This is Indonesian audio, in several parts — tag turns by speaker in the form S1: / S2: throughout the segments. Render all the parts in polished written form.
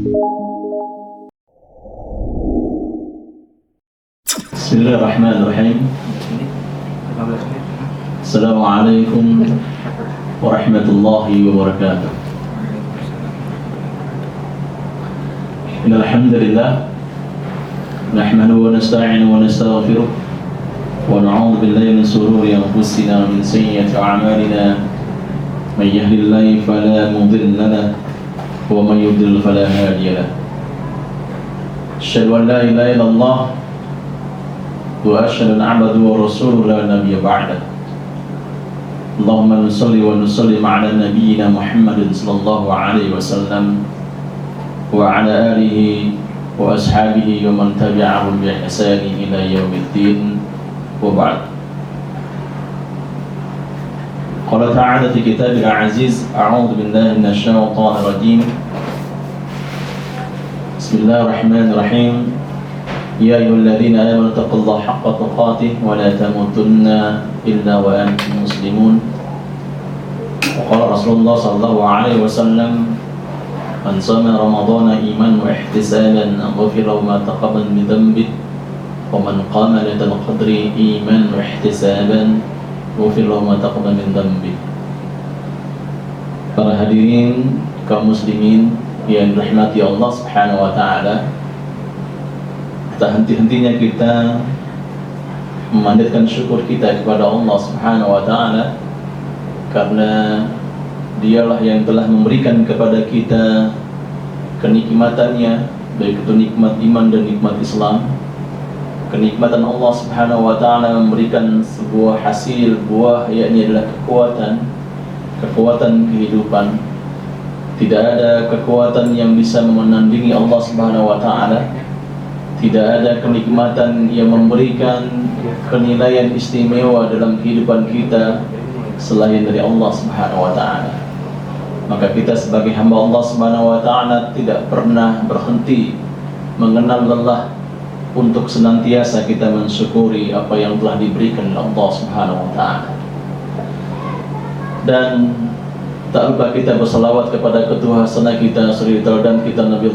S1: Bismillahirrahmanirrahim. Assalamualaikum warahmatullahi wabarakatuh. Innal hamdalillah nahmaduhu wa nasta'inuhu wa nastaghfiruh wa na'udzu billahi min shururi anfusina wa min sayyiati a'malina. May yahdihillahu fala mudilla lahu wa may yudlil fala hadiya lahu. Asyhadu an la ilaha illallah wa asyhadu anna abdahu wa rasuluhu la nabiyya ba'dah. Allahumma shalli wa nusallim ala nabiyyina Muhammadin sallallahu alaihi wasallam wa ala alihi wa ashabihi wa man tabi'ahum bi ihsanin ila yaumiddin wa ba'd. Qala ta'ala fi kitabil aziz, a'udzu billahi minasy syaithanir rajim. Bismillahirrahmanirrahim. Ya ayyuhalladzina amanu taqullaha haqqa tuqatih wa la tamutunna illa wa antum muslimun. Wa qala Rasulullah sallallahu alaihi wasallam, man shama ramadhana imanan wa ihtisaban ghufira lahu ma taqabbala min dhanbihi wa man qama lailatal qadri imanan wa ihtisaban ghufira lahu ma taqabbala min dhanbihi. Para hadirin kaum muslimin yang dirahmati Allah Subhanahu wa taala, tak henti-hentinya kita memanjatkan syukur kita kepada Allah Subhanahu wa taala, karena Dialah yang telah memberikan kepada kita kenikmatannya, baik itu nikmat iman dan nikmat Islam. Kenikmatan Allah Subhanahu wa taala memberikan sebuah hasil buah, yakni adalah kekuatan kehidupan. Tidak ada kekuatan yang bisa menandingi Allah Subhanahu wa taala. Tidak ada kenikmatan yang memberikan penilaian istimewa dalam kehidupan kita selain dari Allah Subhanahu wa taala. Maka kita sebagai hamba Allah Subhanahu wa taala tidak pernah berhenti mengenal lelah untuk senantiasa kita mensyukuri apa yang telah diberikan oleh Allah Subhanahu wa taala. Dan tak lupa kita bersalawat kepada ketua hasanah kita, suri teladan kita Nabi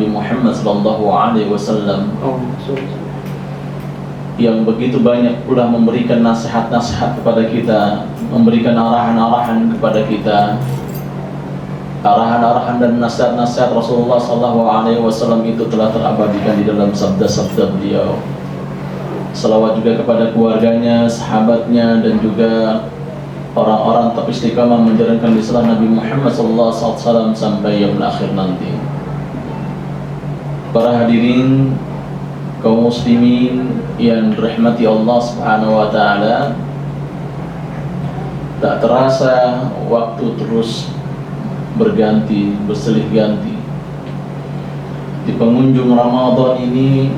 S1: Muhammad sallallahu alaihi wasallam, yang begitu banyak pula memberikan nasihat-nasihat kepada kita, memberikan arahan-arahan kepada kita. Arahan-arahan dan nasihat-nasihat Rasulullah sallallahu alaihi wasallam itu telah terabadikan di dalam sabda-sabda beliau. Salawat juga kepada keluarganya, sahabatnya, dan juga orang-orang tetap istiqamah menjalankan risalah Nabi Muhammad sallallahu alaihi wasallam sampai yaumul akhir nanti. Para hadirin kaum muslimin yang dirahmati Allah Subhanahu wa taala, tak terasa waktu terus berganti, bersilih ganti. Di penghujung Ramadan ini,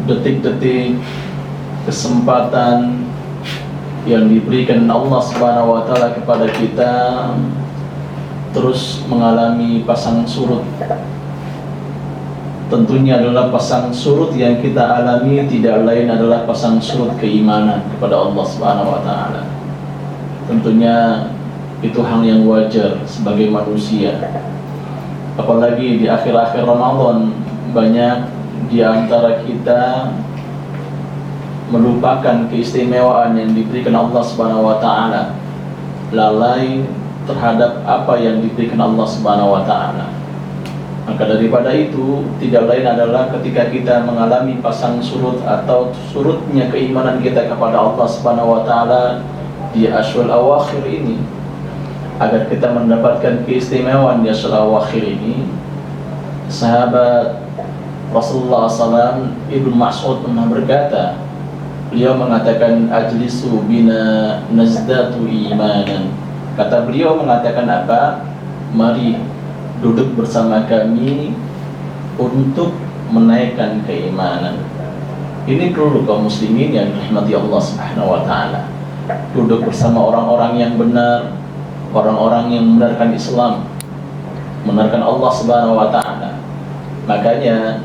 S1: detik-detik kesempatan yang diberikan Allah Subhanahu wa taala kepada kita terus mengalami pasang surut. Tentunya adalah pasang surut yang kita alami tidak lain adalah pasang surut keimanan kepada Allah Subhanahu wa taala. Tentunya itu hal yang wajar sebagai manusia. Apalagi di akhir-akhir Ramadan, banyak di antara kita melupakan keistimewaan yang diberikan Allah Subhanahu wa taala, lalai terhadap apa yang diberikan Allah Subhanahu wa taala. Maka daripada itu, tidak lain adalah ketika kita mengalami pasang surut atau surutnya keimanan kita kepada Allah Subhanahu wa taala di Asyurul Awakhir ini, agar kita mendapatkan keistimewaan di Asyurul Awakhir ini. Sahabat Rasulullah SAW Ibnu Mas'ud pernah berkata, beliau mengatakan, ajlisu bina nazdatu imanan. Kata beliau mengatakan apa? Mari duduk bersama kami untuk menaikkan keimanan. Ini perlu kaum muslimin yang dirahmati Allah Subhanahu wa taala. Duduk bersama orang-orang yang benar, orang-orang yang membenarkan Islam, membenarkan Allah Subhanahu wa taala. Makanya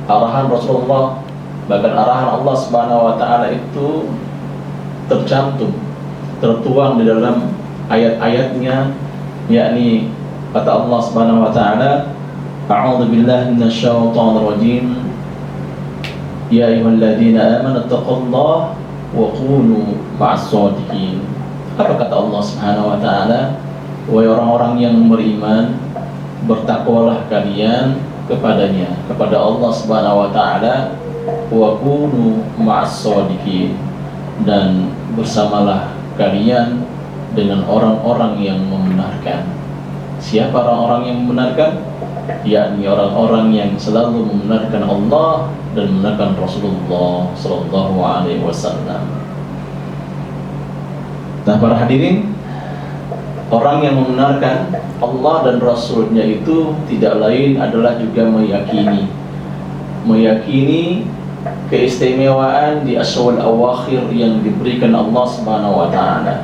S1: arahan Rasulullah, bahkan arahan Allah Subhanahu wa taala itu tercantum, tertuang di dalam ayat-ayatnya, yakni Kata Allah Subhanahu wa taala, A'udzu billahi minasyaitonir rajim. Ya ayyuhalladzina amanu taqullaha wa kunu ma'as shadiqin. Apa kata Allah Subhanahu wa taala? Wahai orang-orang yang beriman, bertakwalah kalian kepadanya, kepada Allah Subhanahu wa taala, wa kunu ma'as shadiqin, dan bersamalah kalian dengan orang-orang yang membenarkan. Siapa orang-orang yang membenarkan? Yakni orang-orang yang selalu membenarkan Allah dan membenarkan Rasulullah sallallahu alaihi wasallam. Nah, para hadirin, orang yang membenarkan Allah dan Rasulnya itu tidak lain adalah juga meyakini keistimewaan di asyawal awakhir yang diberikan Allah Subhanahu wa taala,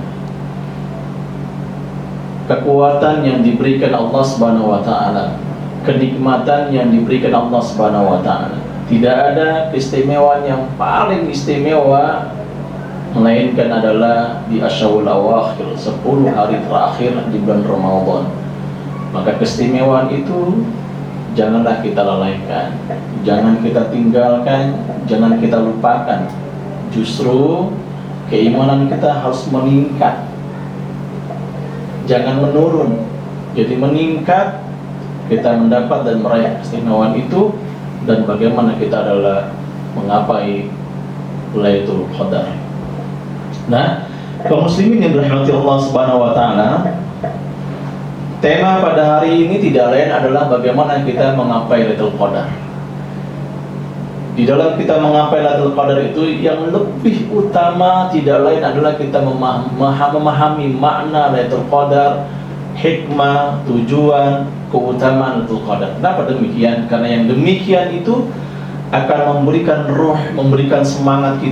S1: kekuatan yang diberikan Allah Subhanahu wa taala, kenikmatan yang diberikan Allah Subhanahu wa taala. Tidak ada keistimewaan yang paling istimewa melainkan adalah di asyawal awakhir, 10 hari terakhir di bulan Ramadan. Maka keistimewaan itu janganlah kita lalaikan, jangan kita tinggalkan, jangan kita lupakan. Justru keimanan kita harus meningkat, jangan menurun. Jadi meningkat, kita mendapat dan meraih keistimewaan itu. Dan bagaimana kita adalah menggapai Lailatul Qadar. Nah, kaum muslimin yang dirahmati Allah Subhanahu wa taala, tema pada hari ini tidak lain adalah bagaimana kita menggapai Lailatul Qadar. Di dalam kita menggapai Lailatul Qadar itu yang lebih utama tidak lain adalah kita memahami makna Lailatul Qadar, hikmah, tujuan, keutamaan Lailatul Qadar. Kenapa demikian? Karena yang demikian itu akan memberikan ruh, memberikan semangat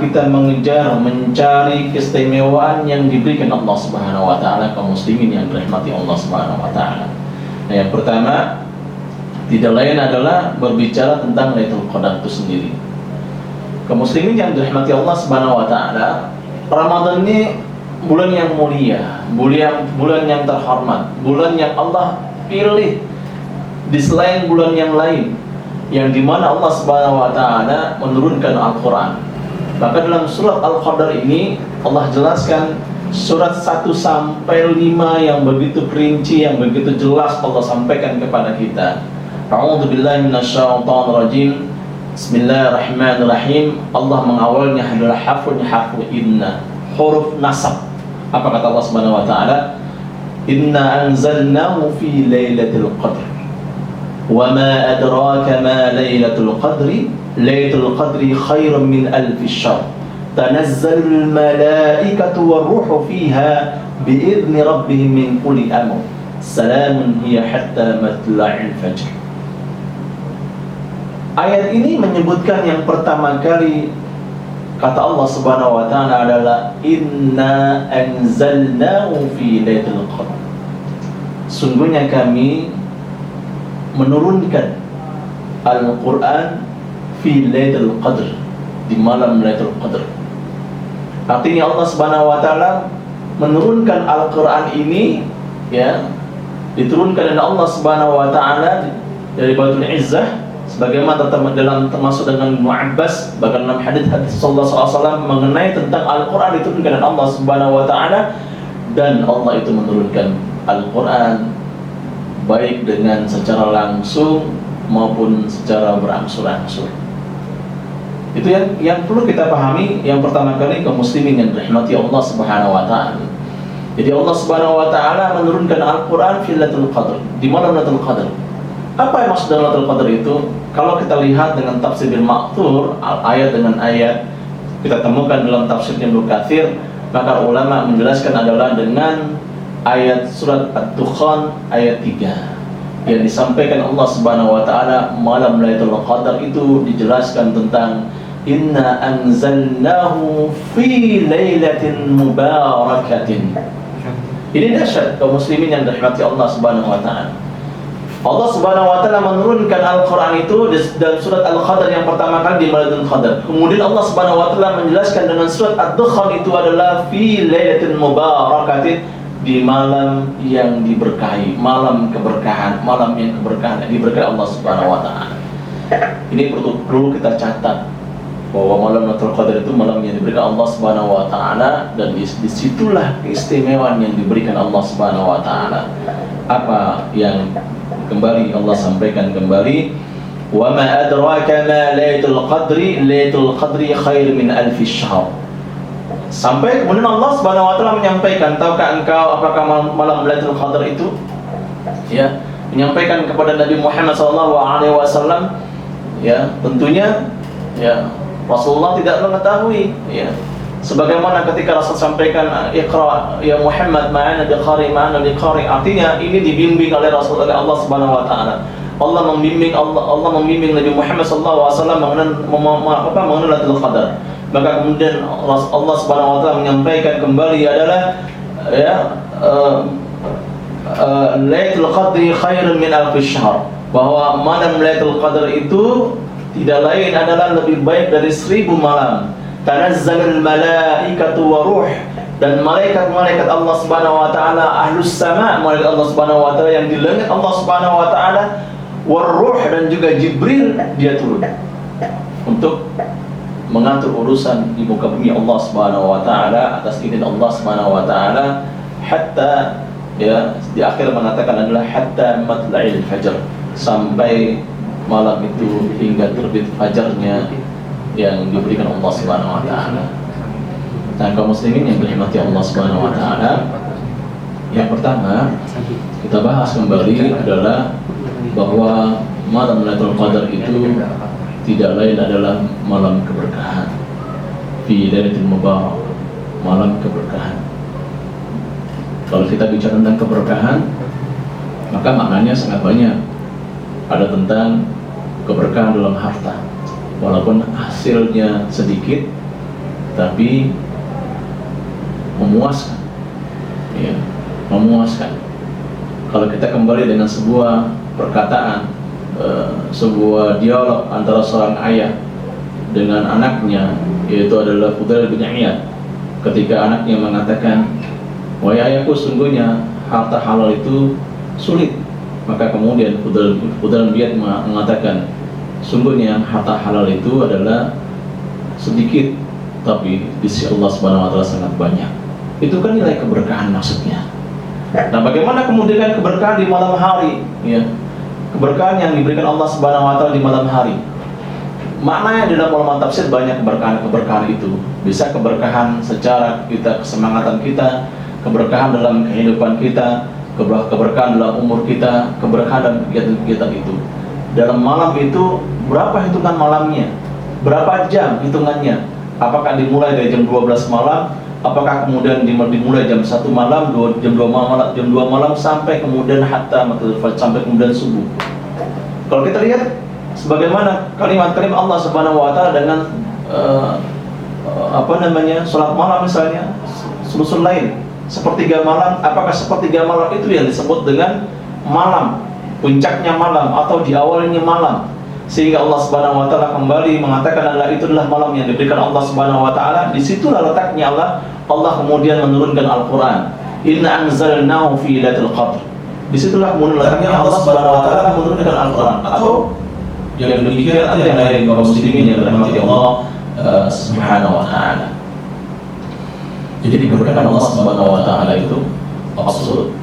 S1: kita mengejar, mencari keistimewaan yang diberikan Allah Subhanahu wa taala kaum muslimin yang dirahmati Allah Subhanahu wa taala. Nah, yang pertama tidak lain adalah berbicara tentang Lailatul Qadar itu sendiri. Kaum muslimin yang dirahmati Allah Subhanahu wa taala, Ramadan ini bulan yang mulia, bulan yang terhormat, bulan yang Allah pilih di selain bulan yang lain, yang dimana Allah Subhanahu wa taala menurunkan Al-Quran. Maka dalam surat Al-Qadar ini Allah jelaskan surat 1 sampai 5 yang begitu perinci, yang begitu jelas Allah sampaikan kepada kita. A'udzu billahi minasyaitonir rajim. Bismillahirrahmanirrahim. Allah mengawalnya adalah harfu inna, huruf nasab. Apa kata Allah Subhanahu wa taala? Inna anzalnahu fi lailatul qadr. Wa ma adraka ma lailatul qadri? Lailatul qadri khairun min alf syahr. Tanazzalul malaikatu war-ruhu fiha bi'izni rabbihim min kulli amr. Salamun hiya hatta matla'il fajr. Ayat ini menyebutkan yang pertama kali kata Allah Subhanahu wa taala adalah inna anzalnahu fi lailatul qadr. Sungguhnya kami menurunkan Al-Qur'an fi lailatul qadr, di malam Lailatul Qadr. Artinya Allah Subhanahu wa taala menurunkan Al-Qur'an ini, ya, diturunkan oleh Allah Subhanahu wa taala dari Baitul Izzah, sebagaimana termasuk dengan Ibnu Abbas, bahkan dalam hadis Sallallahu Alaihi Wasallam mengenai tentang Al-Quran diturunkan oleh Allah Subhanahu Wa Taala, dan Allah itu menurunkan Al-Quran baik dengan secara langsung maupun secara berangsur-angsur. Itu yang perlu kita pahami. Yang pertama kali kaum muslimin yang dirahmati Allah Subhanahu Wa Taala. Jadi Allah Subhanahu Wa Taala menurunkan Al-Quran fi Lailatul Qadr, di malam Lailatul Qadr. Apa yang maksud dengan Lailatul Qadar itu? Kalau kita lihat dengan tafsir Bil Ma'thur, ayat dengan ayat kita temukan dalam tafsir Ibnu Katsir, maka ulama menjelaskan adalah dengan ayat surat Ad-Dukhan ayat 3 yang disampaikan Allah Subhanahu wa taala malam Lailatul Qadar itu dijelaskan tentang inna anzalnahu fi lailatin mubarakatin. Ini dahsyat kaum muslimin yang dirahmati Allah Subhanahu wa taala. Allah Subhanahu wa taala menurunkan Al-Qur'an itu dalam surat Al-Qadar yang pertama kali di Lailatul Qadar. Kemudian Allah Subhanahu wa taala menjelaskan dengan surat Ad-Dukhan itu adalah fi lailatin mubarakatin, di malam yang diberkahi, malam keberkahan, malam yang keberkahan yang diberkahi Allah Subhanahu wa taala. Ini perlu kita catat bahwa malam Lailatul Qadar itu malam yang diberikan Allah Subhanahu wa taala, dan disitulah keistimewaan yang diberikan Allah Subhanahu wa taala. Apa yang kembali Allah sampaikan kembali, wa ma adraka ma Lailatul Qadri, Lailatul Qadri khair min alfi syahr. Sampai kemudian Allah Subhanahu wa taala menyampaikan, tahukah engkau apakah malam Lailatul Qadar itu? Ya, menyampaikan kepada Nabi Muhammad SAW. Ya, tentunya ya Rasulullah tidak mengetahui, ya. Sebagaimana ketika Rasul sampaikan, Iqra ya Muhammad ma'ana biqari ma'ana biqari, artinya ini dibimbing oleh Rasul, oleh Allah Subhanahu wa taala. Allah membimbing Nabi Muhammad SAW mengenal Lailatul Qadar. Maka kemudian Allah Subhanahu wa taala menyampaikan kembali adalah ya Lailatul Qadri khairun min alfi syahr, bahwa malam Lailatul Qadar itu tidak lain adalah lebih baik dari 1000 malam. Tanazzalul malaikatu wa ruh, dan malaikat-malaikat Allah Subhanahu wa taala, ahlus sama, malaikat Allah Subhanahu wa taala yang di langit Allah Subhanahu wa taala, war ruh, dan juga Jibril dia turun untuk mengatur urusan di muka bumi Allah Subhanahu wa taala atas izin Allah Subhanahu wa taala, hatta ya di akhir mengatakan adalah hatta matla'il fajr, sampai malam itu hingga terbit fajarnya yang diberikan Allah Subhanahu wa taala. Dan kaum muslimin yang dirahmati Allah Subhanahu wa taala, yang pertama kita bahas kembali adalah bahwa malam Lailatul Qadar itu tidak lain adalah malam keberkahan. Fi lailatul mubarak, malam keberkahan. Kalau kita bicara tentang keberkahan, maka maknanya sangat banyak. Ada tentang keberkahan dalam harta, walaupun hasilnya sedikit tapi memuaskan, ya, memuaskan. Kalau kita kembali dengan sebuah perkataan, sebuah dialog antara seorang ayah dengan anaknya, yaitu adalah Fudail bin Iyad, ketika anaknya mengatakan, wahai ayahku, sungguhnya harta halal itu sulit. Maka kemudian Fudail bin Iyad mengatakan, sungguhnya harta halal itu adalah sedikit, tapi di sisi Allah Subhanahu wa taala sangat banyak. Itu kan nilai keberkahan maksudnya. Nah, bagaimana kemudian keberkahan di malam hari, ya? Keberkahan yang diberikan Allah Subhanahu wa taala di malam hari. Maknanya dalam ulama tafsir banyak keberkahan itu. Bisa keberkahan secara kesemangatan kita, keberkahan dalam kehidupan kita, keberkahan dalam umur kita, keberkahan dalam kegiatan-kegiatan itu. Dalam malam itu, berapa hitungan malamnya? Berapa jam hitungannya? Apakah dimulai dari jam 12 malam? Apakah kemudian dimulai jam 1 malam, jam 2 malam sampai kemudian hatta sampai kemudian subuh? Kalau kita lihat sebagaimana kalimat-kalimat Allah Subhanahu wa taala dengan salat malam misalnya, sulusul lail, sepertiga malam. Apakah sepertiga malam itu yang disebut dengan malam, puncaknya malam atau di awalnya malam? Sehingga Allah Subhanahu wa taala kembali mengatakan adalah itulah malam yang diberikan Allah Subhanahu wa taala. Disitulah letaknya Allah kemudian menurunkan Al-Quran. Inna anzalnahu fi lailatul qadr. Disitulah kemudian letaknya Allah Subhanahu wa taala menurunkan Al-Quran. Atau yang demikian ada yang lain kaum muslimin yang dirahmati Allah Subhanahu wa taala. Jadi keberkahan Allah Subhanahu wa taala itu absolut.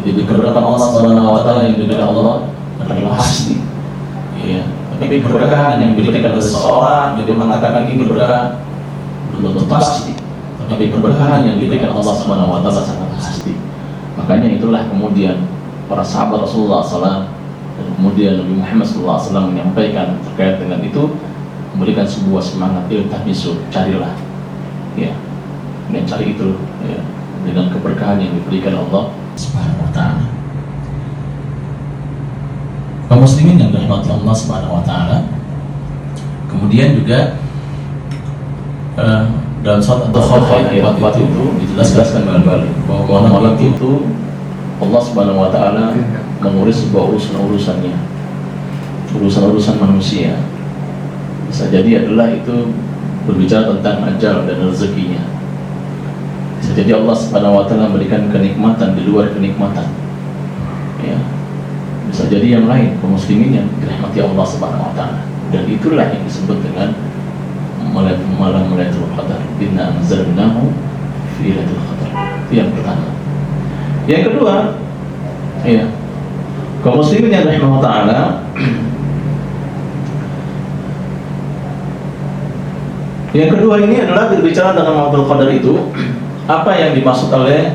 S1: Jadi keberkahan Allah Subhanahu wa taala yang diberikan Allah adalah pasti. Ya, tapi keberkahan yang diberikan oleh seseorang, jadi mengatakan ini berkah, belum tentu pasti. Tapi keberkahan yang diberikan Allah Subhanahu wa taala sangat pasti. Makanya itulah kemudian para sahabat Rasulullah SAW dan kemudian Nabi Muhammad SAW menyampaikan terkait dengan itu, memberikan sebuah semangat, iltamisu, carilah, ya, dan cari itu, ya, dengan keberkahan yang diberikan Allah Subhanahu wa taala. Kaum muslimin yang dirahmati Allah Subhanahu wa taala. Kemudian juga dalam surat At-Taubah ayat 4 itu dijelaskan kembali bahwa malam itu Allah Subhanahu wa taala mengurus sebuah urusan-urusannya, urusan-urusan manusia. Bisa jadi adalah itu berbicara tentang ajal dan rezekinya. Bisa Bisa jadi Allah Subhanahu wa taala memberikan kenikmatan di luar kenikmatan. Ya. Bisa jadi yang lain, kaum muslimin yang dirahmati Allah Subhanahu wa taala. Dan itulah yang disebut dengan malam Lailatul Qadar. Inna anzalnahu fi Lailatul Qadar. Itu yang pertama. Yang kedua, ya, kaum muslimin yang rahimahullah taala, yang kedua ini adalah berbicara tentang Lailatul Qadar itu, apa yang dimaksud oleh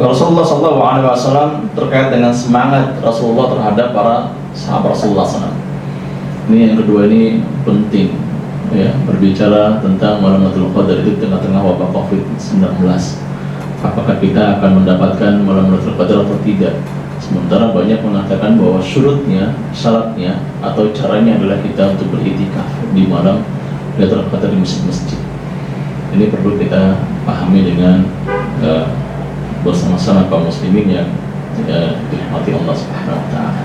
S1: Rasulullah SAW terkait dengan semangat Rasulullah terhadap para sahabat Rasulullah SAW. Ini yang kedua, ini penting, ya, berbicara tentang malam Lailatul Qadar itu tengah-tengah wabah COVID-19. Apakah kita akan mendapatkan malam Lailatul Qadar atau tidak? Sementara banyak mengatakan bahwa syaratnya atau caranya adalah kita untuk beriktikaf di malam Lailatul Qadar di masjid-masjid. Ini perlu kita pahami dengan bersama-sama kaum muslimin yang dirahmati Allah Subhanahu wa taala.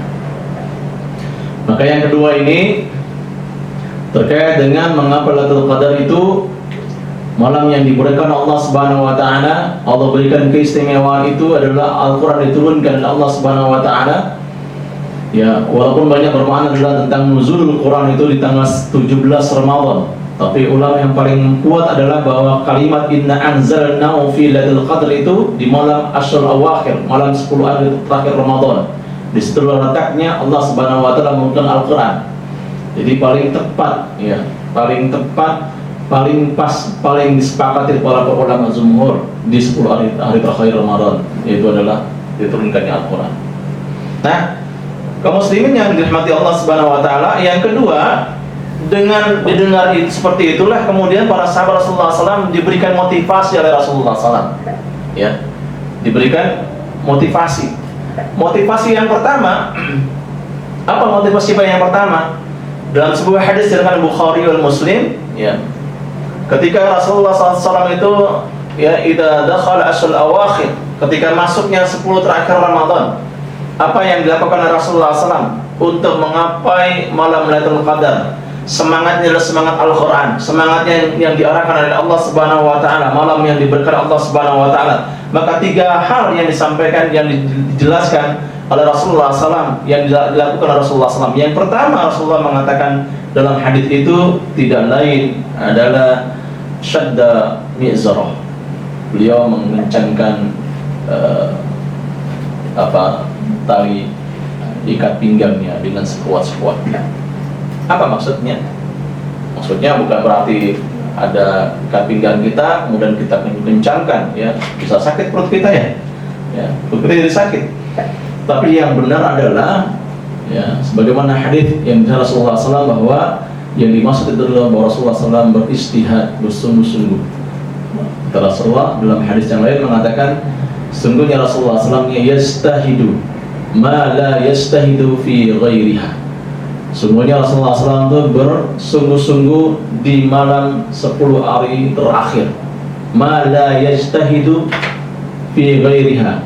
S1: Maka yang kedua ini terkait dengan mengapa Lailatul Qadar itu malam yang diberikan Allah Subhanahu wa taala. Allah berikan keistimewaan itu adalah Al-Qur'an diturunkan oleh Allah Subhanahu wa taala. Ya, walaupun banyak bermakna adalah tentang nuzulul Quran itu di tanggal 17 Ramadan. Tapi ulama yang paling kuat adalah bahwa kalimat inna anzalnahu fi lailatul qadr itu di malam Ashrul Awakhir, malam 10 hari terakhir Ramadan. Di situ letaknya Allah Subhanahu wa taala menurunkan Al-Qur'an. Jadi paling tepat, ya, paling tepat, paling pas, paling disepakati para ulama jumhur di 10 hari terakhir Ramadan, yaitu adalah diturunkannya Al-Qur'an. Nah, kaum muslimin yang dirahmati Allah Subhanahu wa taala, yang kedua, dengan didengar seperti itulah kemudian para sahabat Rasulullah SAW diberikan motivasi oleh Rasulullah SAW, ya, diberikan motivasi. Motivasi yang pertama, apa motivasi yang pertama? Dalam sebuah hadis dengan Bukhari wal Muslim, ya, ketika Rasulullah SAW itu, ya, idza dakhala ashrul awakhir, ketika masuknya 10 terakhir Ramadan, apa yang dilakukan oleh Rasulullah SAW untuk menggapai malam Lailatul Qadar? Semangatnya adalah semangat Al-Quran, semangatnya yang diarahkan oleh Allah Subhanahu wa taala, malam yang diberikan Allah Subhanahu wa taala. Maka 3 hal yang disampaikan, yang dijelaskan oleh Rasulullah SAW, yang dilakukan oleh Rasulullah SAW. Yang pertama, Rasulullah mengatakan dalam hadis itu tidak lain adalah syadda mi'zarah. Beliau mengencangkan tali ikat pinggangnya dengan sekuat-sekuatnya. Apa maksudnya? Maksudnya bukan berarti ada ikat pinggang kita kemudian kita kencangkan, ya, bisa sakit perut kita, ya, perut kita jadi sakit. Tapi yang benar adalah, ya, sebagaimana hadis yang dari Rasulullah SAW bahwa yang dimaksud itu adalah bahwa Rasulullah SAW beristihad, bersungguh-sungguh. Rasulullah dalam hadis yang lain mengatakan, sungguhnya Rasulullah SAW yastahidu ma la yastahidu fi ghairiha. Sungguhnya Rasulullah SAW itu bersungguh-sungguh di malam 10 hari terakhir. Ma la yajtahidu fi ghairiha.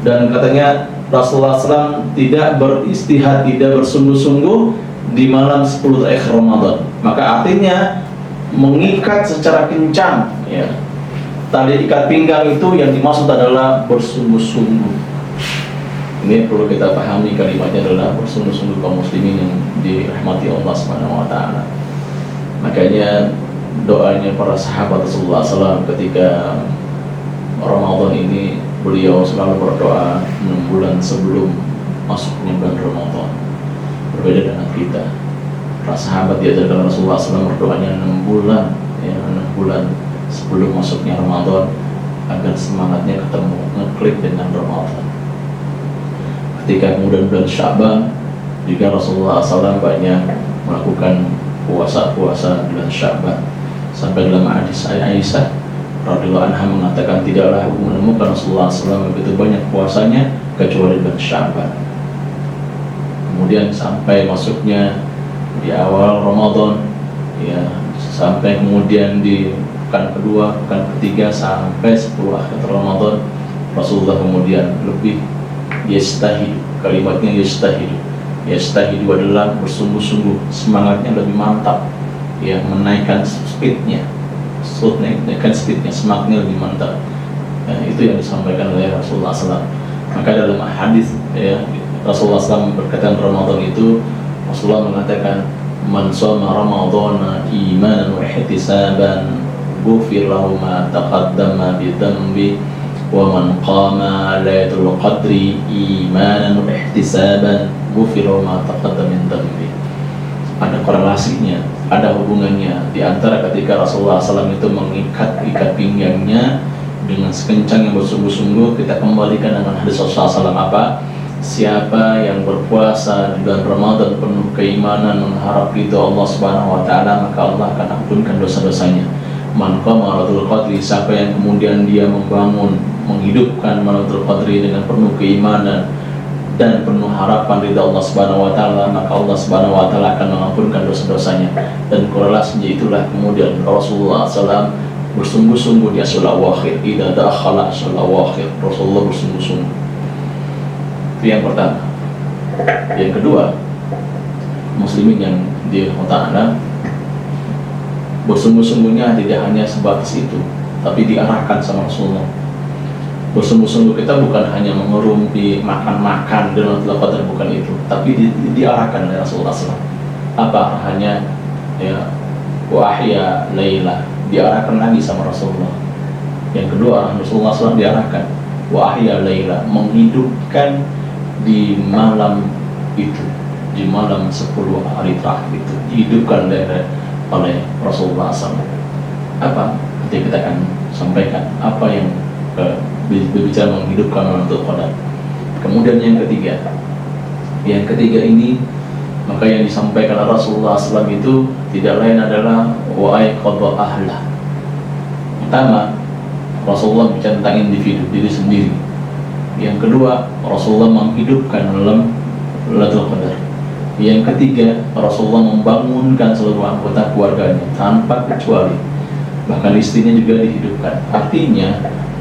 S1: Dan katanya Rasulullah SAW tidak beristihad, tidak bersungguh-sungguh di malam 10 terakhir Ramadan. Maka artinya mengikat secara kencang, ya, tali ikat pinggang itu yang dimaksud adalah bersungguh-sungguh. Ini perlu kita pahami, kalimatnya adalah bersungguh-sungguh kaum muslimin yang dirahmati Allah Subhanahu wa taala. Makanya doanya para sahabat Rasulullah SAW ketika Ramadan ini, beliau selalu berdoa 6 bulan sebelum masuknya bulan Ramadan. Berbeda dengan kita. Para sahabat diajarkan Rasulullah SAW berdoanya 6 bulan, ya, 6 bulan sebelum masuknya Ramadan agar semangatnya ketemu, ngeklik dengan Ramadan. Ketika kemudian bulan Sya'ban juga Rasulullah SAW banyak melakukan puasa-puasa bulan Sya'ban. Sampai dalam hadis Aisyah radhiyallahu anha mengatakan tidaklah aku menemukan Rasulullah SAW begitu banyak puasanya kecuali bulan Sya'ban. Kemudian sampai masuknya di awal Ramadan, ya, sampai kemudian di pekan kedua, pekan ketiga sampai 10 akhir Ramadan, Rasulullah kemudian lebih yastahidu. Kalimatnya yastahidu. Yastahidu adalah bersungguh-sungguh, semangatnya lebih mantap, ya, menaikkan speednya, kan speednya, semaknya lebih mantap. Itu yang disampaikan oleh Rasulullah SAW. Maka dalam hadis ya, Rasulullah SAW berkaitan Ramadan itu, Rasulullah mengatakan, man shoma ramadhana imanan wa ihtisaban ghufira lahu ma taqaddama bi dhanbi wa man qama lailatul qadri imanan wa ihtisaban ghufira lahu ma taqaddama min dhanbi. Ada korelasinya, ada hubungannya di antara ketika Rasulullah SAW itu mengikat pinggangnya dengan sekencang yang bersungguh-sungguh. Kita kembalikan dengan hadis Rasulullah SAW apa? Siapa yang berpuasa di bulan Ramadan penuh keimanan mengharap ridho Allah Subhanahu wa taala, maka Allah akan ampunkan dosa-dosanya. Man qama Lailatul Qadri, siapa yang kemudian dia membangun, menghidupkan Lailatul Qadri dengan penuh keimanan dan penuh harapan ridha Allah Subhanahu wa taala, maka Allah Subhanahu wa taala akan mengampunkan dosa-dosanya. Dan korelasinya itulah kemudian Rasulullah SAW bersungguh-sungguh di Asyul Awakhir. Idza dakhala Asyul Awakhir, Rasulullah bersungguh-sungguh. Itu yang pertama. Yang kedua, muslimin yang dirahmati, bersungguh-sungguhnya tidak hanya sebatas itu, tapi diarahkan sama Rasulullah. Bersungguh-sungguh kita bukan hanya mengerumpi makan-makan dan Lailatul Qadar, bukan itu, tapi diarahkan oleh Rasulullah SAW. Apa arahannya? Ya, wa ahya laila, diarahkan lagi sama Rasulullah. Yang kedua, Rasulullah SAW diarahkan wa ahya laila, menghidupkan di malam itu, di malam 10 hari terakhir itu, dihidupkan oleh Rasulullah SAW. Apa? Nanti kita akan sampaikan apa yang berbicara menghidupkan Lailatul Qadar. Kemudian yang ketiga ini, maka yang disampaikan oleh Rasulullah SAW itu tidak lain adalah wa'ai qadha ahlah. Pertama, Rasulullah bicara tentang individu, diri sendiri. Yang kedua, Rasulullah menghidupkan dalam Lailatul Qadar. Yang ketiga, Rasulullah membangunkan seluruh anggota keluarganya tanpa kecuali, bahkan istrinya juga dihidupkan. Artinya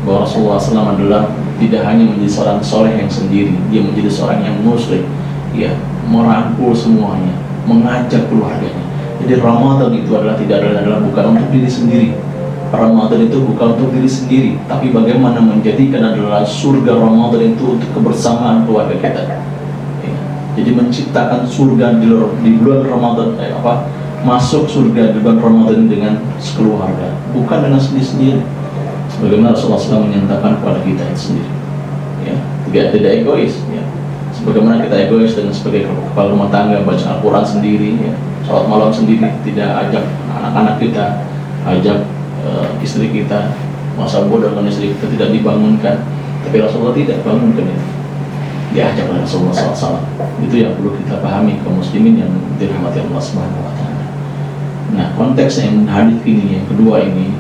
S1: bahwa Rasulullah SAW adalah tidak hanya menjadi seorang soleh yang sendiri, dia menjadi seorang yang muslim, ya, merangkul semuanya, mengajak keluarganya. Jadi Ramadan itu adalah bukan untuk diri sendiri. Ramadan itu bukan untuk diri sendiri, tapi bagaimana menjadikan adalah surga Ramadan itu untuk kebersamaan keluarga kita. Ya. Jadi menciptakan surga di bulan Ramadan, masuk surga di bulan Ramadan dengan sekeluarga, bukan dengan sendiri-sendiri. Sebagaimana Rasulullah SAW menyatakan kepada kita sendiri, ya, tidak egois. Ya. Sebagaimana kita egois dengan sebagai kepala rumah tangga, baca Al-Quran sendiri, ya, sholat malam sendiri, tidak ajak anak-anak kita, ajak istri kita, masa bodoh dengan istri kita tidak dibangunkan. Tapi Rasulullah tidak bangunkan itu, diajak oleh Rasulullah SAW. Itu yang perlu kita pahami kaum muslimin yang dirahmati Allah Subhanahu wa taala. Nah, konteks yang hadis ini yang kedua ini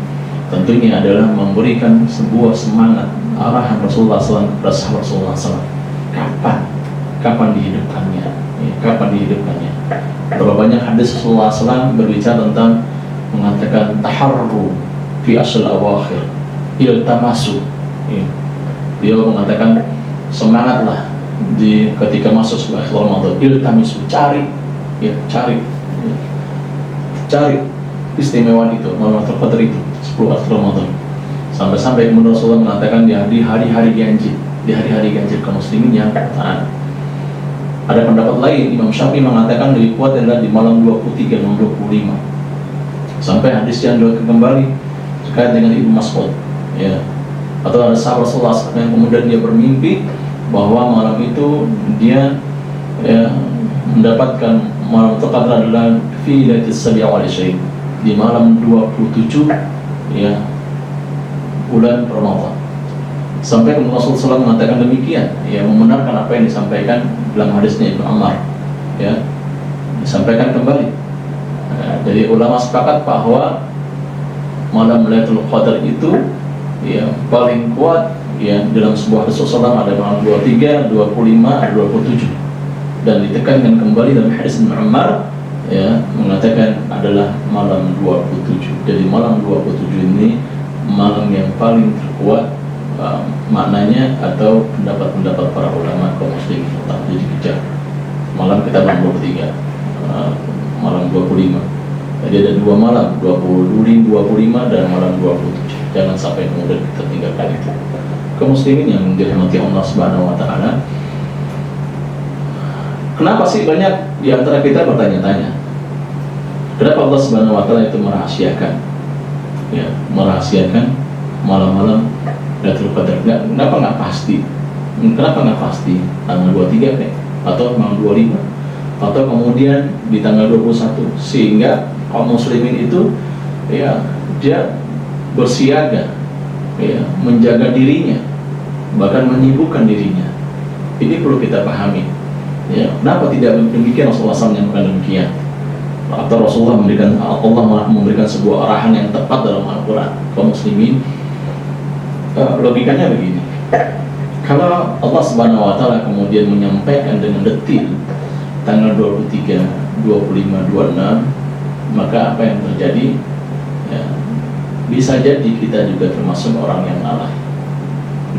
S1: tentunya adalah memberikan sebuah semangat arahan Rasulullah SAW kepada sahabat Rasulullah SAW. Kapan dihidupkannya? Ya, kapan dihidupkannya? Berapa banyak hadis Rasulullah SAW berbicara tentang mengatakan taharru fi Asyul Awakhir, iltamasu. Ya. Beliau mengatakan semangatlah ketika masuk sebuah Ramadan, iltamisu, cari istimewaan itu, Lailatul Qadar itu 10 hari Ramadan. Sampai kemudian Rasulullah mengatakan di hari-hari ganjil kaum muslimin yang taat. Ada pendapat lain, Imam Syafi'i mengatakan lebih kuat adalah di malam 23 dan 25. Sampai hadis yang kembali terkait dengan Ibnu Mas'ud, ya. Atau ada sahabat Rasulullah yang kemudian dia bermimpi bahwa malam itu dia, ya, mendapatkan malam Qadar adalah fi lailatis sabi'a wal 20, di malam 27, ya, bulan Ramadan. Sampai Rasulullah SAW mengatakan demikian, ya, membenarkan apa yang disampaikan dalam hadisnya Ibnu Ammar, ya, disampaikan kembali. Jadi ulama sepakat bahwa malam Lailatul Qadar itu, ya, paling kuat, ya, dalam sebuah hadis Rasulullah ada malam 23, 25, 27, dan ditekankan kembali dalam hadis Ibnu Ammar, ya, mengatakan adalah malam 27. Jadi malam 27 ini malam yang paling terkuat, maknanya atau pendapat para ulama kaum muslimin tentang dikejar. Malam kita malam 23, malam 25, Jadi ada 2 malam, 25 dan malam 27. Jangan sampai kemudian kita tinggalkan itu. Kaum muslimin yang dirahmati Allah Subhanahu wa taala, kenapa sih banyak di antara kita bertanya-tanya, kenapa Allah Subhanahu wa taala itu merahasiakan? Ya, merahasiakan malam-malam Lailatul Qadar. Kenapa nggak pasti? Kenapa nggak pasti tanggal 23 nih? Atau tanggal 25? Atau kemudian di tanggal 21? Sehingga kaum muslimin itu ya dia bersiaga, ya, menjaga dirinya, bahkan menyibukkan dirinya. Ini perlu kita pahami. Ya, kenapa tidak demikian Rasulullah SAW menyampaikan demikian? Atau Rasulullah Allah malah memberikan sebuah arahan yang tepat dalam Al-Quran kaum muslimin. Logikanya begini, kalau Allah Subhanahu wa taala kemudian menyampaikan dengan detil tanggal 23, 25, 26, maka apa yang terjadi? Ya, bisa jadi kita juga termasuk orang yang lalai.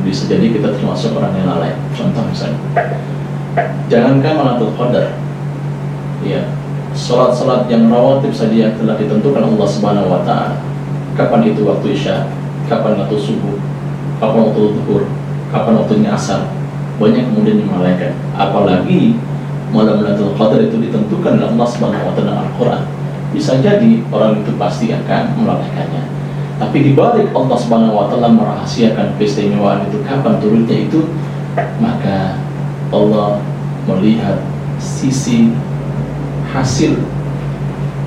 S1: Bisa jadi kita termasuk orang yang lalai. Contoh misalnya, jangankan Lailatul Qadar, ya, salat-salat yang rawatib saja yang telah ditentukan Allah Subhanahu wa taala. Kapan itu waktu Isya, kapan waktu subuh, kapan waktu zuhur, kapan waktunya asar, banyak kemudian yang melalaikan. Apalagi malam Lailatul Qadar itu ditentukan oleh Allah Subhanahu wa taala Al-Qur'an. Bisa jadi orang itu pasti akan melalaikannya. Tapi di balik Allah Subhanahu wa taala merahasiakan keistimewaan itu kapan turunnya itu, maka Allah melihat sisi hasil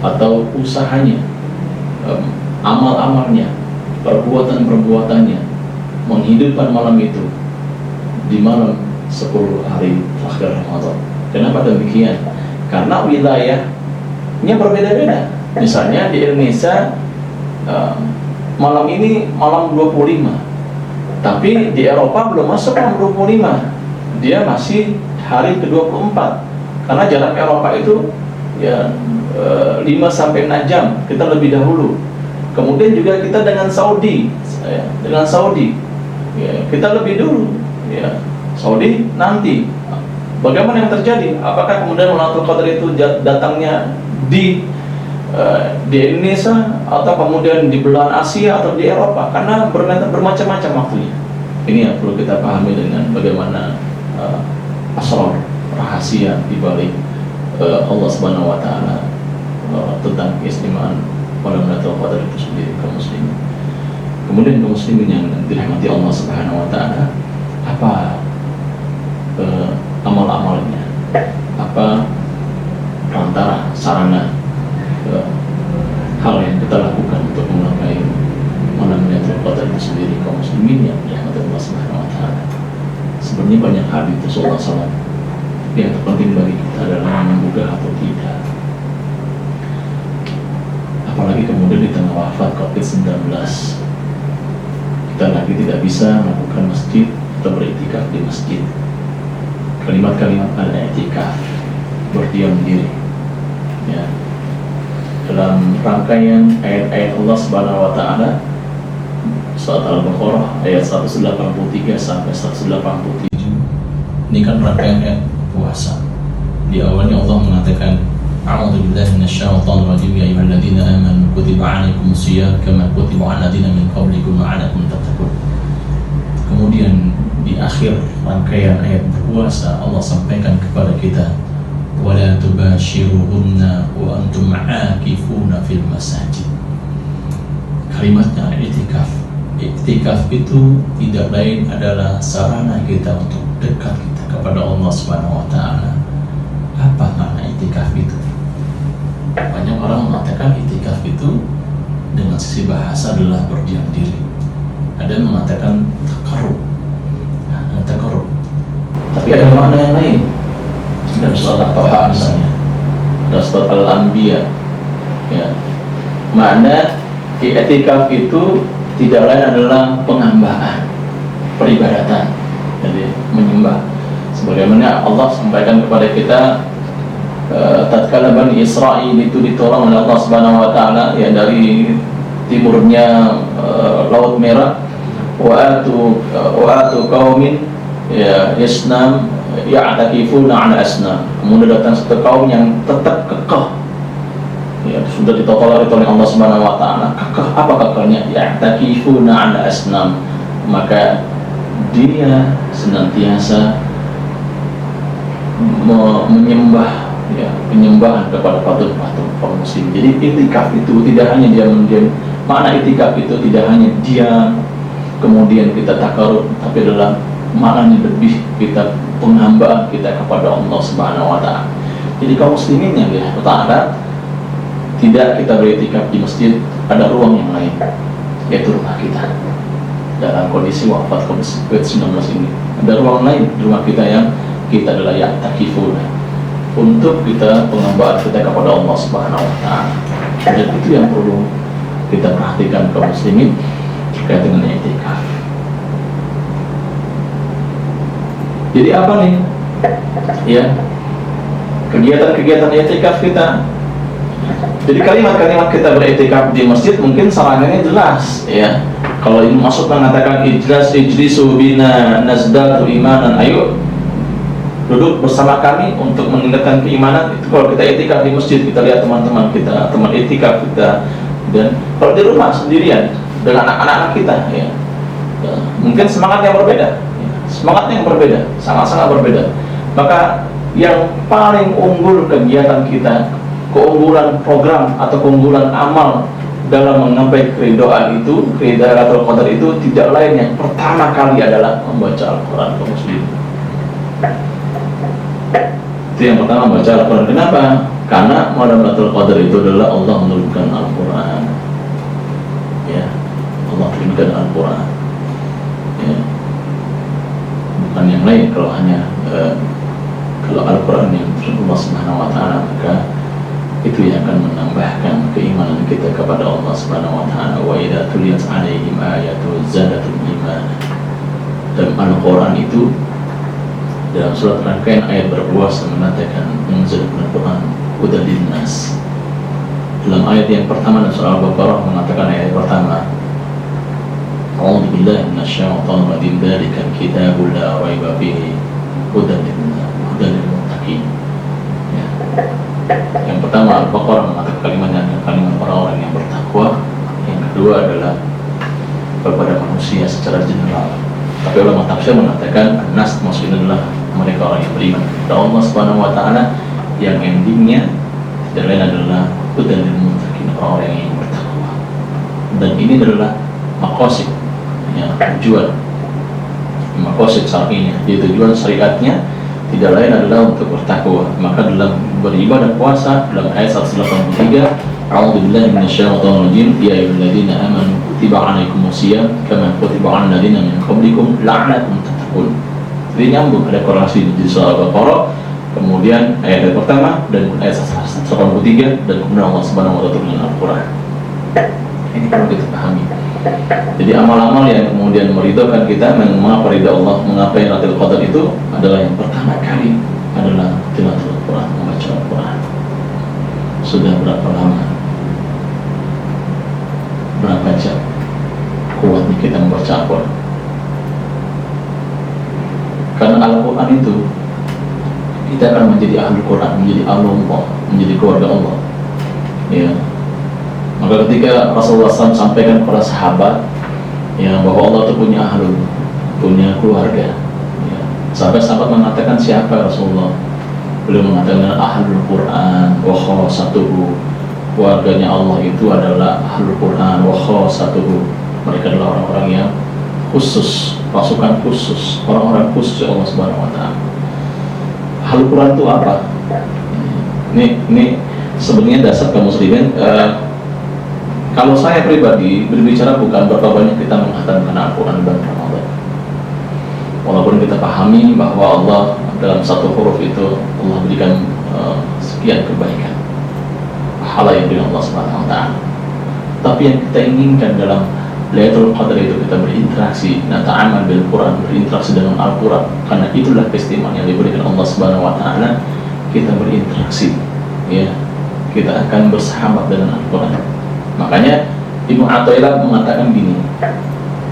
S1: atau usahanya, amal-amalnya, perbuatan-perbuatannya menghidupkan malam itu di malam 10 hari terakhir Ramadan. Kenapa demikian? Karena wilayahnya berbeda-beda. Misalnya di Indonesia malam ini malam 25, tapi di Eropa belum masuk malam 25, dia masih hari ke-24. Karena jarak Eropa itu ya 5-6 jam, kita lebih dahulu. Kemudian juga kita dengan Saudi, ya, kita lebih dulu, ya, Saudi nanti. Bagaimana yang terjadi? Apakah kemudian Lailatul Qadar itu datangnya di Indonesia atau kemudian di belahan Asia atau di Eropa? Karena bermacam-macam waktunya. Ini yang perlu kita pahami dengan bagaimana asrar, rahasia di balik Allah Subhanahu wa taala tentang keistimewaan malam Lailatul Qadar itu sendiri, kaum muslimin. Kemudian kaum muslimin yang dirahmati Allah Subhanahu wa taala, apa amal-amalnya? Apa perantara sarana hal yang kita lakukan untuk menggapai malam Lailatul Qadar itu sendiri, kaum muslimin yang dirahmati Allah Subhanahu wa taala? Sebenarnya banyak hadis Rasulullah SAW. Yang terpenting bagi kita adalah menggugah atau tidak. Apalagi kemudian di tengah wafat COVID-19, kita lagi tidak bisa melakukan masjid atau beriktikaf di masjid. Kalimat-kalimat al-i'tikaf, berdiam diri, ya, dalam rangkaian ayat-ayat Allah Subhanahu wa taala surat Al-Baqarah ayat 183 sampai 187. Ini kan rangkaian ayat puasa. Di awalnya Allah mengatakan, A'udzu billahi minasyaitonir rajim, ya ayyuhalladzina amanu kutiba 'alaikumus shiyam kama kutiba 'alal ladzina min qablikum la'allakum tattaqun. Kemudian di akhir rangkaian ayat puasa Allah sampaikan kepada kita, wala tubashiruhunna wa antum 'akifuna fil masajid. Kalimatnya i'tikaf. I'tikaf itu tidak lain adalah sarana kita untuk dekat kita kepada Allah Subhanahu wa taala. Apa makna i'tikaf itu? Banyak orang mengatakan i'tikaf itu dengan sisi bahasa adalah berdiam diri. Ada yang mengatakan takarrub. Takarrub. Tapi ada makna yang lain. Dalam surat Al-Taha misalnya, dalam surat Al-Anbiya, ya, makna i'tikaf itu tidak lain adalah penghambaan, peribadatan, jadi menyembah. Sebagaimana Allah sampaikan kepada kita, tatkala Bani Israil itu ditolong oleh Allah Subhanahu wa taala, ya, dari timurnya Laut Merah, wa atu qaumin ya yasnam ya'takifuna 'ala asnam. Kemudian datang satu kaum yang tetap kekeh, ya, sudah ditolerir oleh Allah Subhanahu wa taala, apa kabarnya? Ya'takifuna 'ala asnam, maka dia senantiasa menyembah, ya, penyembahan kepada patung-patung kaum muslim. Jadi itikaf itu tidak hanya diam, makna itikaf itu tidak hanya diam kemudian kita takarub, tapi adalah maknanya lebih kita penghambaan kita kepada Allah Subhanahu wa taala. Jadi kaum muslimin yang taala, tidak kita beritikaf di masjid, ada ruang yang lain, yaitu rumah kita. Dalam kondisi wafat COVID-19 ini, ada ruang lain di rumah kita yang kita adalah ya'takifuna, untuk kita penghambaan kita kepada Allah Subhanahu wa taala. Dan itu yang perlu kita perhatikan kaum muslimin terkait dengan i'tikaf. Jadi apa nih? Ya, kegiatan-kegiatan i'tikaf kita. Jadi kalimat-kalimat kita beriktikaf di masjid mungkin sarannya jelas, ya. Kalau ini masuk mengatakan ijlisu bina nazdatu imanan, ayo duduk bersama kami untuk meningkatkan keimanan. Itu kalau kita i'tikaf di masjid, kita lihat teman-teman kita, teman i'tikaf kita. Dan kalau di rumah sendirian dengan anak-anak kita, ya, mungkin semangatnya berbeda, ya. Semangatnya yang berbeda, sangat-sangat berbeda. Maka yang paling unggul kegiatan kita, keunggulan program atau keunggulan amal dalam menggapai keridhaan itu, keridhaan Lailatul Qadar itu tidak lain, yang pertama kali adalah membaca Al-Quran kaum muslim. Itu yang pertama, membaca Al-Quran. Kenapa? Karena malam Lailatul Qadar itu adalah Allah menurunkan Al-Quran, ya, Allah turunkan Al-Quran, ya. Bukan yang lain. Kalau hanya kalau Al-Quran yang Allah Subhanahu wa taala, maka itu yang akan menambahkan keimanan kita kepada Allah Subhanahu wa taala. Wa idza tuliyat 'alaihim ayatu zadatul iman. Dan Al-Quran itu dalam surat rangkaian ayat berpuasa mengatakan menunzilkan Al-Quran hudan linnas. Dalam ayat yang pertama dalam surah Al-Baqarah mengatakan ayat pertama, A'udzu billahi minasyaitonir rajim, dzalikal kitabul la raiba fihi hudan lil muttaqin. Ya. Yang pertama Al-Baqarah mengatakan kalimatnya adalah kalimat orang-orang yang bertakwa. Yang kedua adalah kepada manusia secara general. Tapi ulama tafsir mengatakan An-Nas maksudnya adalah mereka orang yang beriman kepada Allah Subhanahu wa taala, yang endingnya tidak lain adalah hudan lil muttaqin, orang-orang yang bertakwa. Dan ini adalah maqasid, ya, tujuan maqasid syar'inya, jadi tujuan syariatnya tidak lain adalah untuk bertakwa. Maka dalam beribadah puasa, dalam ayat 183, A'udzu billahi minasyaitonir rajim, ya ayyuhalladzina amanu kutiba 'alaikumusiyam kama kutiba 'alal ladzina min qablikum la'allakum tattaqun. Jadi nyambung, ada korelasi di surah Al-Baqarah, kemudian ayat pertama dan ayat 183, dan kemudian Allah Subhanahu wa taala turunkan Al-Quran. Ini perlu kita pahami. Jadi amal-amal yang kemudian meridhokan kita, mengapa ridha Allah, mengapa Lailatul Qadar itu adalah yang pertama kali adalah tilawatul Quran, membaca Al-Quran. Sudah berapa lama, berapa jam kuatnya kita membaca Al-Quran? Karena Al-Quran itu kita akan menjadi ahli Quran, menjadi Allah, menjadi keluarga Allah, ya. Maka ketika Rasulullah SAW sampaikan kepada sahabat, ya, bahwa Allah itu punya ahlul, punya keluarga, ya. Sahabat-sahabat mengatakan, siapa Rasulullah? Beliau mengatakan ahlul Quran wa khassatuhu, keluarganya Allah itu adalah ahlul Quran wa khassatuhu. Mereka adalah orang-orang yang khusus, pasukan khusus, orang-orang khusus Allah Subhanahu wa taala. Ahlul Quran itu apa? Ini sebenarnya dasar kaum muslimin. Kalau saya pribadi berbicara bukan berapa banyak kita menghatamkan Al-Quran dan Ramadan. Walaupun kita pahami bahwa Allah dalam satu huruf itu Allah berikan sekian kebaikan, pahala yang dengan Allah Subhanahu wa taala. Tapi yang kita inginkan dalam Lailatul Qadar itu kita berinteraksi, nata'amal bil Quran, berinteraksi dengan Al-Quran, karena itulah keistimewaan yang diberikan Allah Subhanahu wa taala. Kita berinteraksi, ya, kita akan bersahabat dengan Al-Quran. Makanya Ibnu Athaillah mengatakan gini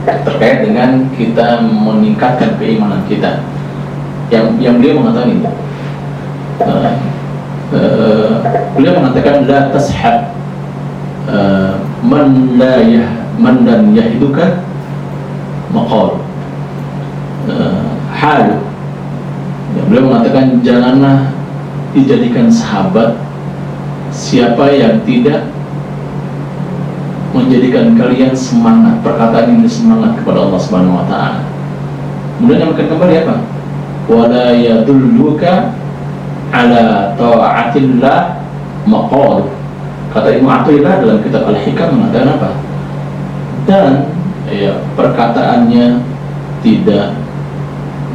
S1: terkait dengan kita meningkatkan keimanan kita, yang beliau mengatakan ini, beliau mengatakan la tashab man dan yahiduka maqal hal. Ya, beliau mengatakan janganlah dijadikan sahabat siapa yang tidak menjadikan kalian semangat, perkataan ini semangat kepada Allah Subhanahu wa taala. Kemudian yang akan kembali apa? Wala yadulluka ala ta'atillah maqal. Kata Ibnu Athaillah dalam kitab Al-Hikam mengatakan apa? Dan ya, perkataannya tidak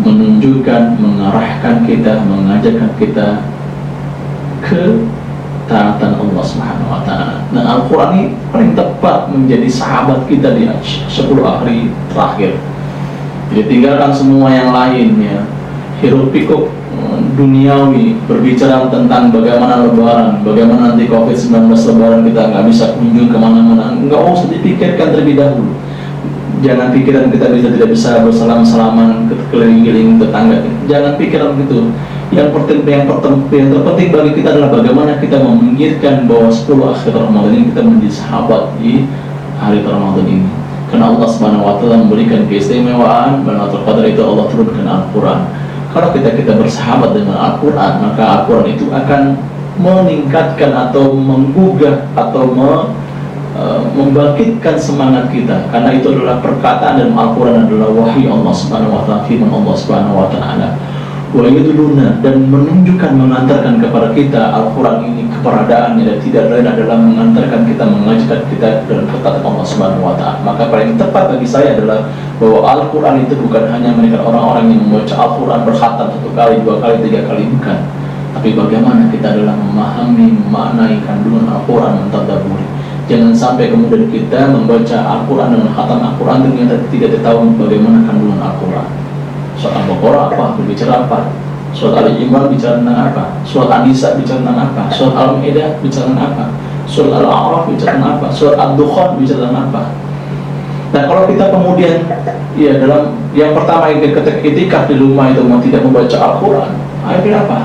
S1: menunjukkan, mengarahkan kita, mengajarkan kita ke taatan Allah Subhanahu wa taala. Nah, Al-Qur'an ini paling tepat menjadi sahabat kita di 10 hari terakhir. Jadi tinggalkan semua yang lainnya, hiruk pikuk duniawi, berbicara tentang bagaimana lebaran, bagaimana nanti COVID-19 lebaran kita nggak bisa kunjung kemana-mana, nggak usah dipikirkan terlebih dahulu. Jangan pikiran kita tidak bisa bersalam-salaman keliling-keliling tetangga, jangan pikiran gitu. Yang terpenting bagi kita adalah bagaimana kita memikirkan bahwa 10 akhir Ramadan ini kita menjadi sahabat di hari Ramadan ini. Karena Allah Subhanahu wa taala memberikan keistimewaan, Lailatul Qadar itu Allah turunkan Al-Quran. Kalau kita bersahabat dengan Al-Quran, maka Al-Quran itu akan meningkatkan atau menggugah atau membangkitkan semangat kita, karena itu adalah perkataan dan Al-Quran adalah wahyu Allah Subhanahu wa taala, firman Allah Subhanahu wa taala. Wa yaduluna, dan menunjukkan, mengantarkan kepada kita Al-Quran ini keberadaannya dan tidak lain adalah mengantarkan kita, mengajarkan kita dalam perkataan Allah Subhanahu wa taala. Maka paling tepat bagi saya adalah bahwa Al-Quran itu bukan hanya mereka orang-orang yang membaca Al-Quran berkhatam 1 kali, 2 kali, 3 kali, bukan. Tapi bagaimana kita adalah memahami, memaknai kandungan Al-Quran, mentadabburi. Jangan sampai kemudian kita membaca Al-Quran dan khatam Al-Quran ternyata tidak tahu bagaimana kandungan Al-Quran. Surat Al-Baqarah apa, berbicara apa, Surat Al-Imran bicara tentang apa, Surat An-Nisa bicara tentang apa, Surat Al-Maidah bicara tentang apa, Surat Al-A'raf bicara tentang apa, Surat Ad-Dukhan bicara tentang apa. Nah, kalau kita kemudian ya dalam yang pertama ketika itikaf di rumah itu tidak membaca Al-Quran, akhirnya apa?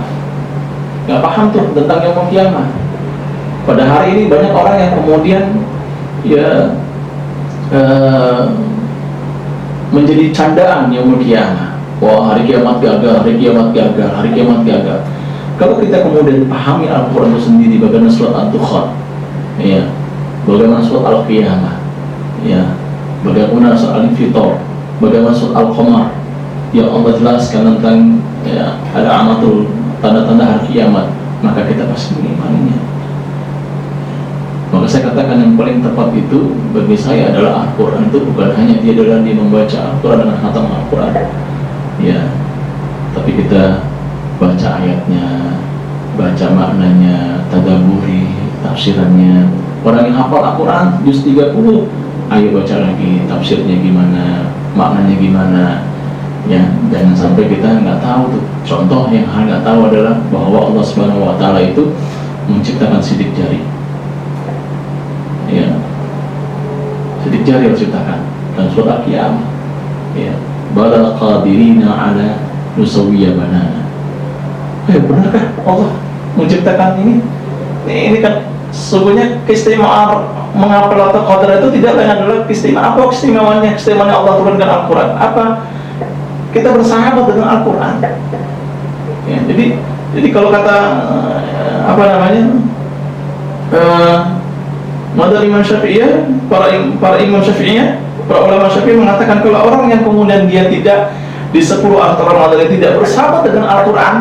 S1: Nggak paham tuh tentang yaumul qiyamah. Pada hari ini banyak orang yang kemudian ya menjadi candaan yaumul qiyamah. Wah, hari kiamat gagal, hari kiamat gagal, hari kiamat gagal. Kalau kita kemudian pahami Al-Quran itu sendiri, bagaimana surat Ad-Dukhan, ya, bagaimana surat Al-Qiyamah, ya, bagaimana surat Al-Infitar, bagaimana surat Al-Qamar, yang Allah jelaskan tentang ya, ada amatul tanda-tanda hari kiamat, maka kita pasti mengimaninya. Maka saya katakan yang paling tepat itu bagi saya adalah Al-Quran itu bukan hanya dia adalah dia membaca Al-Quran dan khatam Al-Quran, ya, tapi kita baca ayatnya, baca maknanya, tadabburi tafsirannya. Orang yang hafal Al-Quran juz 30, ayo baca lagi tafsirnya gimana, maknanya gimana, ya. Jangan sampai kita nggak tahu tuh. Contoh yang nggak tahu adalah bahwa Allah Subhanahu wa taala itu menciptakan sidik jari, ya, sidik jari harus diciptakan dan surat Al-Qiyamah, ya, balal qadirina ala nusawiyya banana. Benarkah Allah menciptakan ini? Ini kan sesungguhnya keistimewaan menghafal Lailatul Qadar itu tidak lain adalah keistimewaan. Apa keistimewaannya? Keistimewaannya Allah turunkan Al-Quran. Apa? Kita bersahabat dengan Al-Quran. Ya, jadi kalau kata apa namanya? Madhab Imam Syafi'iyah, para imam Syafi'iyah, para ulama Syafi'i mengatakan kalau orang yang kemudian dia tidak di 10 akhir Ramadan tidak bersahabat dengan Al-Quran,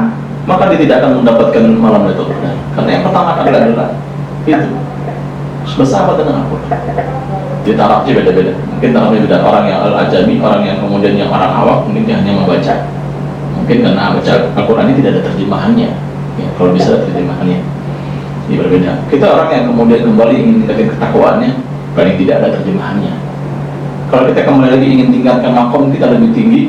S1: maka dia tidak akan mendapatkan malam Lailatul Qadar. Karena yang pertama adalah itu bersahabat dengan Al-Quran. Di tarafnya beda-beda. Mungkin tarafnya beda. Orang yang al-ajami, orang yang kemudian yang orang awam, mungkin dia hanya membaca. Mungkin karena baca Al-Quran ini tidak ada terjemahannya. Ya, kalau bisa ada terjemahannya, ini berbeda. Kita orang yang kemudian kembali ingin meningkatkan ketakwaannya, paling tidak ada terjemahannya. Kalau kita kembali lagi ingin tingkatkan makom kita lebih tinggi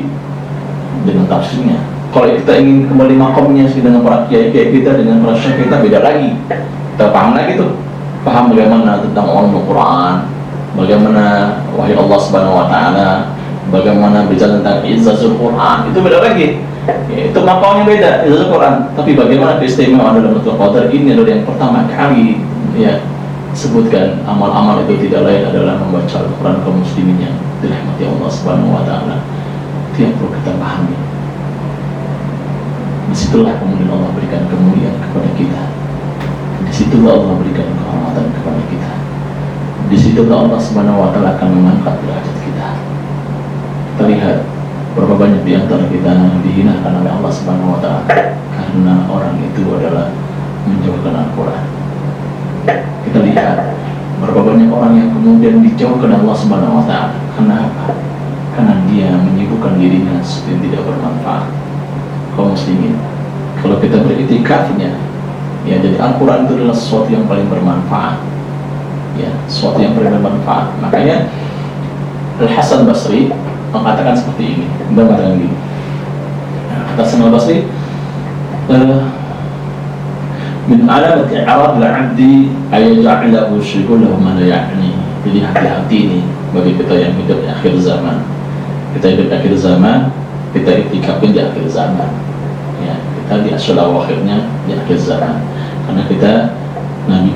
S1: dengan tafsirnya. Kalau kita ingin kembali makomnya dengan para kiai-kiai kita, dengan para syekh kita, beda lagi. Kita paham lagi tuh, paham bagaimana tentang ulumul Quran, bagaimana wahyu Allah Subhanahu wa taala, bagaimana bicara tentang izzazul Quran, itu beda lagi. Ya, itu makomnya beda, izzazul Quran. Tapi bagaimana keistimewaan dalam Lailatul Qadar ini adalah yang pertama kali, ya, sebutkan amal-amal itu tidak lain adalah membaca Al-Quran kaum muslimin yang dirahmati Allah Subhanahu wa Ta'ala. Itu yang perlu kita pahami. Disitulah kemudian Allah berikan kemuliaan kepada kita. Disitulah Allah berikan kehormatan kepada kita. Disitulah Allah Subhanahu wa Ta'ala akan mengangkat derajat kita. Kita lihat berapa banyak di antara kita dihinakan oleh Allah Subhanahu wa Ta'ala karena orang itu adalah menjauhkan Al-Quran. Kita lihat berapa banyak orang yang kemudian dijauhkan Allah Subhanahu wa Ta'ala. Kenapa? Karena dia menyibukkan dirinya sesuatu yang tidak bermanfaat. Kaum muslimin, kalau kita beriktikafnya, ya, jadi Al-Quran itu adalah sesuatu yang paling bermanfaat, ya, sesuatu yang paling bermanfaat. Makanya Al-Hasan Basri mengatakan seperti ini. Dia mengatakan gini, Hasan Basri, min alamat i'rad al-'abdi ayaj'alahu syughlahu ma la ya'ni. Jadi hati-hati ini bagi kita yang hidup di akhir zaman. Kita hidup di akhir zaman, kita iktikafin di akhir zaman. Ya, kita di asyura akhirnya di akhir zaman. Karena kita Nabi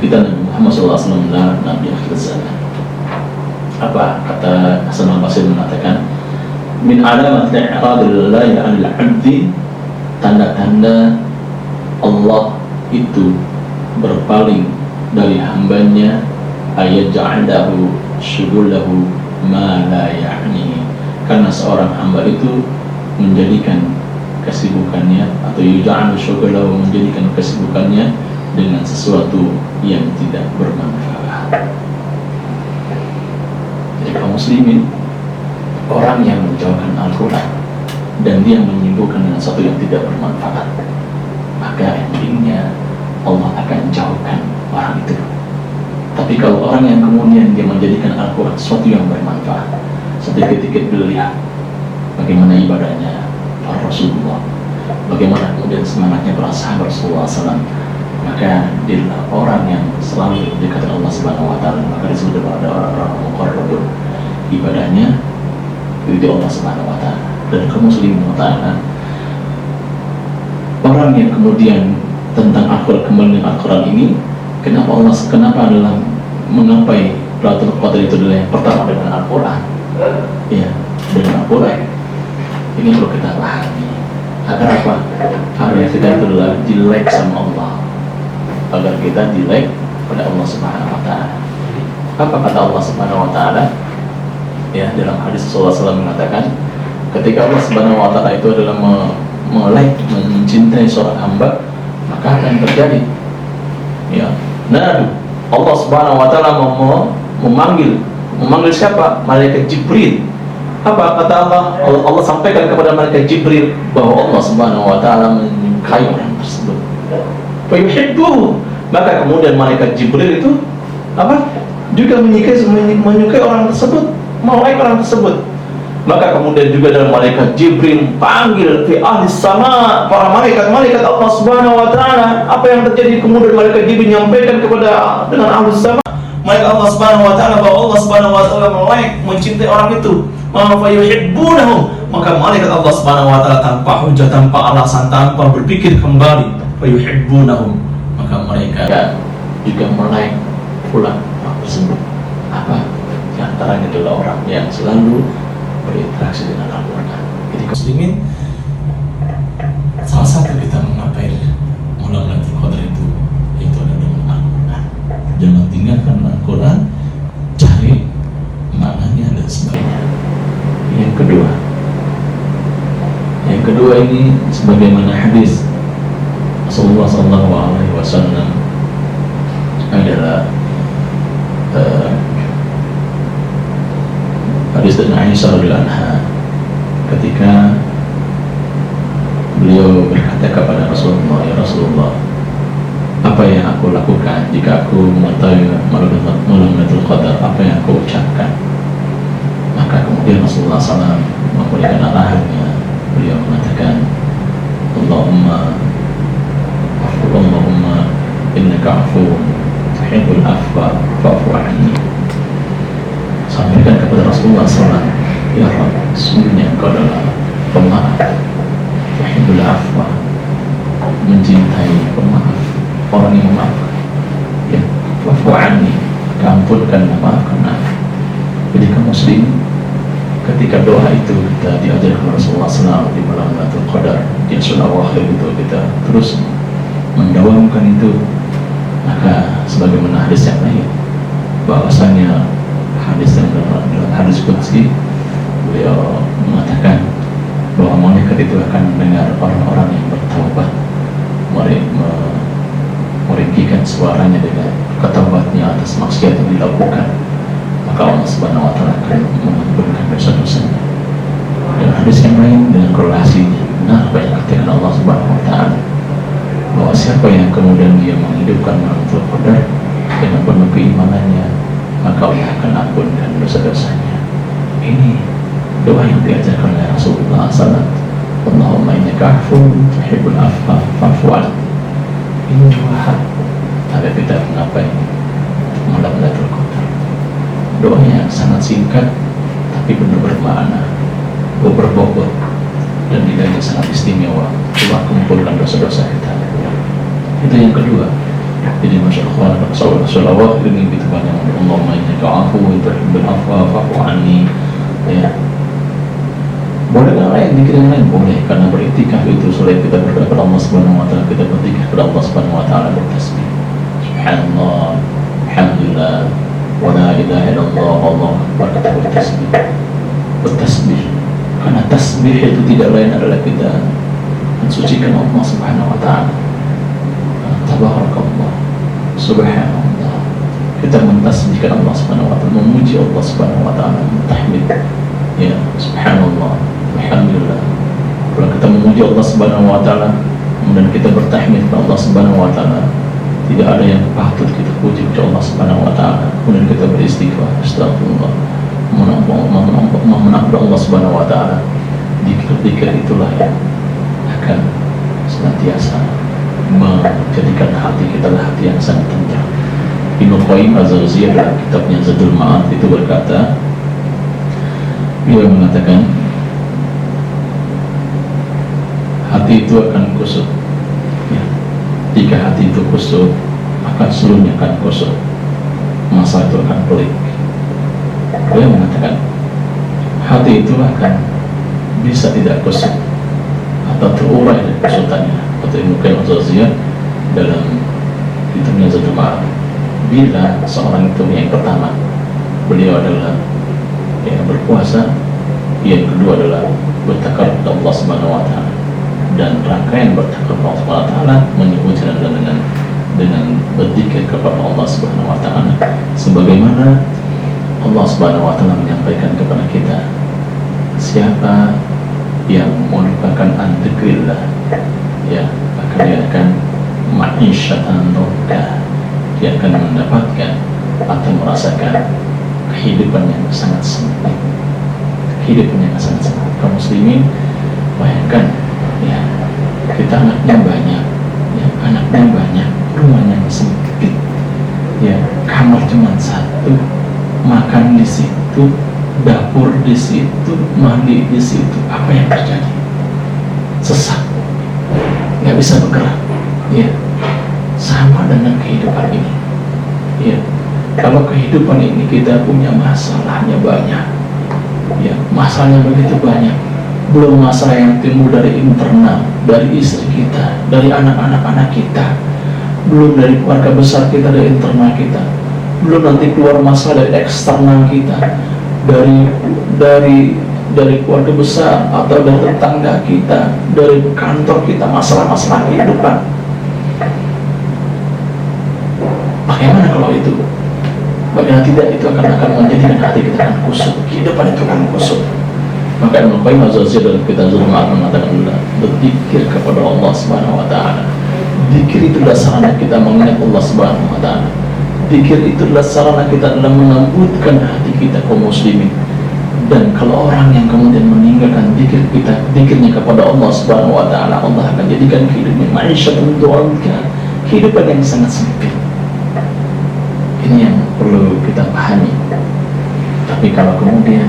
S1: Muhammad SAW adalah Nabi akhir zaman. Apa kata Hasan al-Basri mengatakan, min alamat i'radillahi 'anil 'abdi, tanda-tanda Allah itu berpaling dari hambanya, ayat ja'alahu syughulahu ma la ya'ni, karena seorang hamba itu menjadikan kesibukannya, atau yuja'alu syughulahu, menjadikan kesibukannya dengan sesuatu yang tidak bermanfaat. Jadi kaum muslimin, orang yang menjauhkan Al-Quran dan dia menyibukkan dengan sesuatu yang tidak bermanfaat, maka endingnya Allah akan jauhkan orang itu. Tapi kalau orang yang kemudian dia menjadikan Al-Quran sesuatu yang bermanfaat, sedikit-sedikit dilihat bagaimana ibadahnya para Rasulullah, bagaimana kemudian semangatnya para sahabat Rasulullah SAW, maka dialah orang yang selalu dekat dengan Allah Subhanahu wa Ta'ala. Maka disebut ada orang-orang muqarrabun, ibadahnya itu Allah Subhanahu wa Ta'ala. Dan kaum muslimin wa ta'ala, orang yang kemudian tentang Al-Quran, kembali dengan Al-Quran ini, kenapa adalah menggapai Lailatul Qadar itu adalah yang pertama dengan Al-Quran, ya, dengan Al-Quran. Ini perlu kita pahami. Agar apa? Agar kita itu adalah dilek sama Allah, agar kita dilek pada Allah Subhanahu wa Ta'ala. Apa kata Allah Subhanahu wa Ta'ala? Ya, dalam hadis Rasulullah SAW mengatakan, ketika Allah Subhanahu wa Ta'ala itu adalah mencintai seorang hamba, maka akan terjadi, ya, nah, Allah Subhanahu wa Ta'ala memanggil siapa? Malaikat Jibril. Apa kata Allah? Allah sampaikan kepada malaikat Jibril bahwa Allah Subhanahu wa Ta'ala menyukai orang tersebut. Fa yuhibbuhu. Maka kemudian malaikat Jibril itu apa? Juga menyukai orang tersebut, melek orang tersebut. Maka kemudian juga dalam malaikat Jibril panggil fi ahli sama, para malaikat Allah Subhanahu wa Ta'ala. Apa yang terjadi kemudian malaikat Jibril menyampaikan kepada dengan ahli sama, malaikat Allah Subhanahu wa Ta'ala, bahwa Allah Subhanahu wa Ta'ala melek, mencintai orang itu. Maka yuhibbunahu, maka malaikat Allah Subhanahu wa Ta'ala tanpa hujah, tanpa alasan, tanpa berpikir kembali, yuhibbunahum, maka mereka juga melek pula orang tersebut. Apa? Di antaranya adalah orang yang selalu berinteraksi dengan Al-Quran. Jadi muslimin, salah satu kita menggapai malam Lailatul Qadar itu adalah dengan Al-Quran. Jangan tinggalkan Al-Quran, cari maknanya dan sebagainya. Yang kedua ini sebagaimana hadis Rasulullah SAW adalah hadis dari Aisyah radhiyallahu anha, ketika beliau berkata kepada Rasulullah, ya Rasulullah, apa yang aku lakukan jika aku mengetahui malam Lailatul Qadar? Apa yang aku ucapkan? Maka kemudian Rasulullah SAW memberikan arahannya. Beliau mengatakan, Allahumma innaka afuwwun tuhibbul afwa fa'fu anni. Sampaikan kepada Rasulullah SAW, ya Rabb, sungguhnya Engkau adalah pemaaf, tuhibbul afwa, mencintai pemaaf, orang yang memaafkan, ya. fa'fu anni, ampunkan, maafkan aku. Jadi kaum muslim, ketika doa itu kita diajarkan Rasulullah SAW di malam Lailatul Qadar, di sunnah akhir itu kita terus mendawamkan itu. Maka sebagaimana hadis yang lain, bahwasanya hadis yang dalam hadis qudsi, beliau mengatakan bahwa malaikat itu akan mendengar orang-orang yang bertaubat meringkikan suaranya dengan ketaubatnya atas maksiat yang dilakukan, maka Allah Subhanahu wa Ta'ala akan mengampunkan dosa-dosanya. Dan hadis yang lain dengan korelasinya benar banyak katakan Allah Subhanahu wa Ta'ala bahwa siapa yang kemudian dia menghidupkan Lailatul Qadar dengan penuh keimanannya, maka Allah akan ampunkan dosa-dosanya. Ini doa yang diajarkan oleh Rasulullah SAW. Allahumma innaka afuwwun tuhibbul afwa fa'fu anni. Ini doa agar kita mengapai malam Lailatul Qadar. Doanya sangat singkat tapi benar bermakna, berbobot, dan nilainya sangat istimewa. Allah kumpulkan dosa-dosa kita. Itu yang kedua. Jadi masya Allah, salawat ini begitu banyak. Allahumma innaka afuwwun tuhibbul afwa fa'fu anni. Ya, boleh yang lain, dikir yang lain boleh, karena beriktikaf itu selain kita berdoa kepada Allah Subhanahu wa Ta'ala, kita beriktikaf kepada Allah Subhanahu wa Ta'ala, bertasbih subhanallah, alhamdulillah, wa la ilaha illallah, Allah akbar, kita bertasbih, karena tasbih itu tidak lain adalah kita mensucikan Allah Subhanahu wa Ta'ala. Tabarakallah, subhanallah, kita mentasbihkan Allah Subhanahu wa Ta'ala, memuji Allah Subhanahu wa Ta'ala, mentahmid, ya, subhanallah, alhamdulillah. Kalau kita memuji Allah Subhanahu wa Ta'ala, kemudian kita bertahmid kepada Allah Subhanahu wa Ta'ala, tidak ada yang patut kita puji kepada Allah Subhanahu wa Ta'ala. Kemudian kita beristighfar, astagfirullah, mengampuni Allah Subhanahu wa Ta'ala. Zikir itulah yang akan senantiasa menjadikan hati kita hati yang sangat tentram. Ibnu Qayyim Az-Jauziyah dalam kitabnya Zadul Ma'ad itu berkata, beliau mengatakan hati itu akan kusut, ya. Jika hati itu kusut, maka seluruhnya akan kusut, masa itu akan pelik. Beliau mengatakan hati itu akan bisa tidak kusut atau terurai dari kusutannya. Atau Ibnu Qayyim Az-Jauziyah dalam kitabnya Zadul Ma'ad, bila seorang itu yang pertama beliau adalah yang berpuasa, yang kedua adalah bertakar kepada Allah Subhanahu wa Ta'ala, dan rangkaian bertakar kepada Allah Subhanahu wa Ta'ala menyebutkan dengan berzikir kepada Allah Subhanahu wa Ta'ala, sebagaimana Allah Subhanahu wa Ta'ala menyampaikan kepada kita, siapa yang melupakan an-dzikrillah, ya, maka dia akan ma'isyatan dhanka, dia akan mendapatkan atau merasakan kehidupan yang sangat sempit, kehidupan yang sangat sempit. Kaum muslimin, bayangkan, ya, kita anaknya banyak, ya, rumahnya sempit, ya, kamar cuma satu, makan di situ, dapur di situ, mandi di situ. Apa yang terjadi? Sesak, nggak bisa bergerak, ya. Sama dengan kehidupan ini, ya. Kalau kehidupan ini kita punya masalahnya banyak, ya, masalahnya begitu banyak. Belum masalah yang timbul dari internal, dari istri kita, dari anak-anak kita, belum dari keluarga besar kita, dari internal kita, belum nanti keluar masalah dari eksternal kita, dari keluarga besar atau dari tetangga kita, dari kantor kita, masalah-masalah kehidupan. Bagaimana kalau itu? Bagaimana tidak, itu akan menjadikan hati kita akan kusut, kehidupan itu akan kusut. Maka Ibnu Qayyim Az-Jauziyah dalam kitab Zadul Ma'ad mengatakan, berzikir kepada Allah Subhanahu wa Ta'ala. Zikir itu adalah sarana kita mengingat Allah Subhanahu wa Ta'ala. Zikir itu adalah sarana kita dalam melembutkan hati kita kaum muslimin. Dan kalau orang yang kemudian meninggalkan zikirnya kepada Allah Subhanahu wa Ta'ala, Allah akan jadikan kehidupan ma'isyatan dhanka, kehidupan yang sangat sempit. Ini yang perlu kita pahami. Tapi kalau kemudian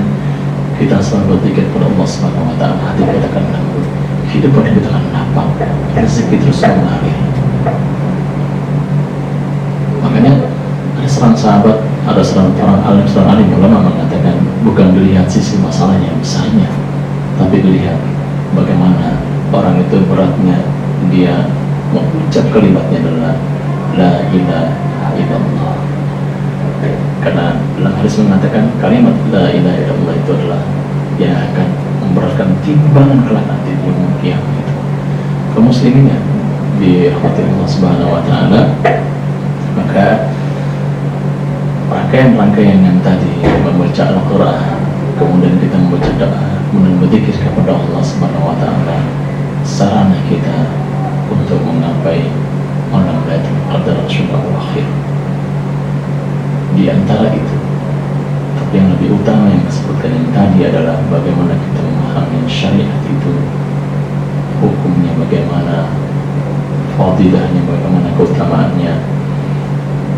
S1: kita selalu berzikir kepada Allah Subhanahu wa Ta'ala, hati kita akan lembut, kehidupan kita akan lapang, rezeki terus mengalir. Makanya seorang sahabat, ada seorang alim ulama mengatakan, bukan dilihat sisi masalahnya yang besarnya, tapi dilihat bagaimana orang itu beratnya dia mengucap kalimatnya adalah la ilaha illallah. Karena dalam hadis mengatakan kalimat la ilaha illallah itu adalah yang akan memberatkan timbangan kelak nanti di yaumul qiyamah itu. Kaum muslimin yang dirahmati Allah Subhanahu wa taala, maka rangkaian yang tadi membaca Al-Qur'an, kemudian kita membaca doa, kemudian berzikir kepada Allah Subhanahu wa taala, sarana kita untuk menggapai malam Lailatul Qadar sudah akhir. Di antara itu, tapi yang lebih utama yang disebutkan yang tadi adalah bagaimana kita memahami syariat itu, hukumnya bagaimana, fadilahnya bagaimana, keutamaannya.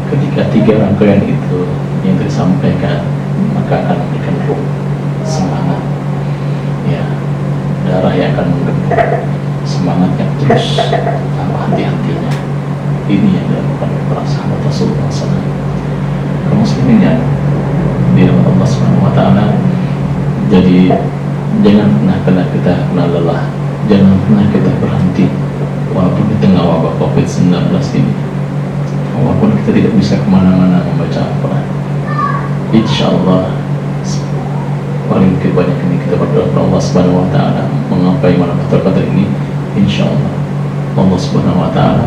S1: Ketika tiga rangkaian itu yang disampaikan, maka akan memberikan ruh, semangat, ya, darah yang akan menggempur, semangat yang terus tanpa henti-hentinya. Ini yang dilakukan oleh para sahabat Rasulullah SAW. Kaum muslimin yang dirahmati Allah Subhanahu wa taala, jadi jangan pernah kita kena lelah, jangan pernah kita berhenti walaupun di tengah wabah COVID-19 ini, walaupun kita tidak bisa kemana-mana membaca Al-Quran. Insyaallah paling banyak ini kita berdoa kepada Allah Subhanahu wa taala menggapai malam Lailatul Qadar ini. Insyaallah Allah Subhanahu wa taala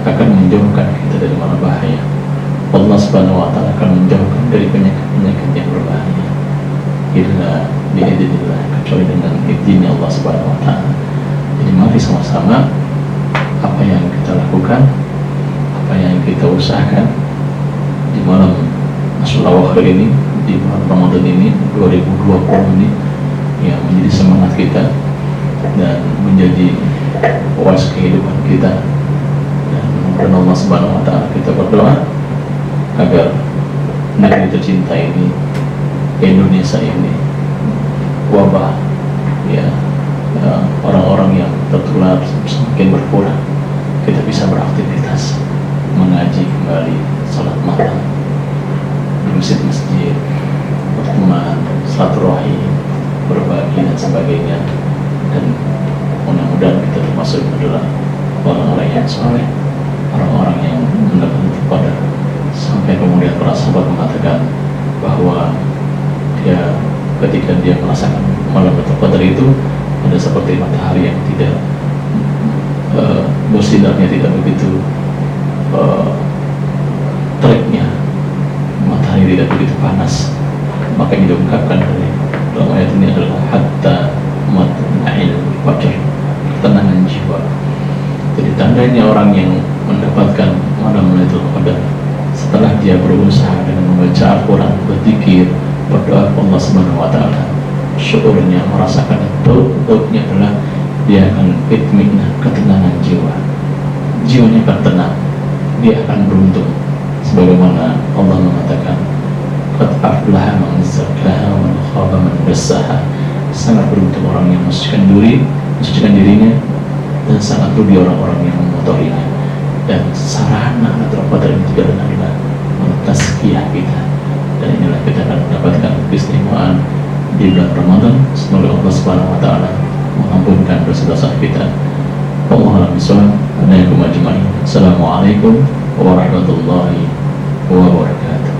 S1: akan menjauhkan kita dari mana bahaya. Allah Subhanahu wa taala akan menjauhkan dari penyakit-penyakit yang berbahaya. Illa biidznillah, kecuali dengan izinnya Allah Subhanahu wa taala. Jadi mari sama-sama apa yang kita lakukan, apa yang kita usahakan di malam Ashura Awakhir ini, di bulan Ramadan ini 2020 ini, yang menjadi semangat kita dan menjadi waras kehidupan kita. Dan mudah-mudahan Allah Subhanahu wa taala, kita berdoa agar negeri tercinta ini, Indonesia ini, wabah, ya, orang-orang yang tertular semakin berkurang, kita bisa beraktivitas, mengaji kembali, salat malam di masjid-masjid, berteman, silaturahim, berbagi dan sebagainya. Dan mudah-mudahan kita termasuk adalah orang-orang yang soleh, orang-orang yang mendapatkan qadar. Sampai kemudian para sahabat mengatakan bahwa dia ketika dia merasakan malam Lailatul Qadar itu ada seperti matahari yang tidak bersinarnya tidak begitu teriknya, matahari tidak begitu panas. Maka yang diungkapkan dari dalam ayat ini adalah hatta matma'il fajr, ketenangan jiwa. Jadi tandanya orang yang mendapatkan malam Lailatul Qadar setelah dia berusaha dengan membaca Al-Quran, berzikir, berdoa kepada Allah Subhanahu wa taala, syukurnya, merasakan taubnya adalah dia akan itminah, ketenangan jiwa. Jiwanya akan tenang, dia akan beruntung. Sebagaimana Allah mengatakan, qad aflaha man zakkaha wa khaba man dassaha. Sangat beruntung orang yang mensucikan dirinya, dan sangat rugi orang-orang yang mengotorinya. Dan sarana Lailatul Qadar ini juga adalah tazkiyah kita, dan inilah kita akan mendapatkan keistimewaan di bulan Ramadan. Semoga Allah Subhanahu wa taala mengampunkan dosa-dosa kita. Wallahu a'lam bishawab. Assalamualaikum warahmatullahi wabarakatuh.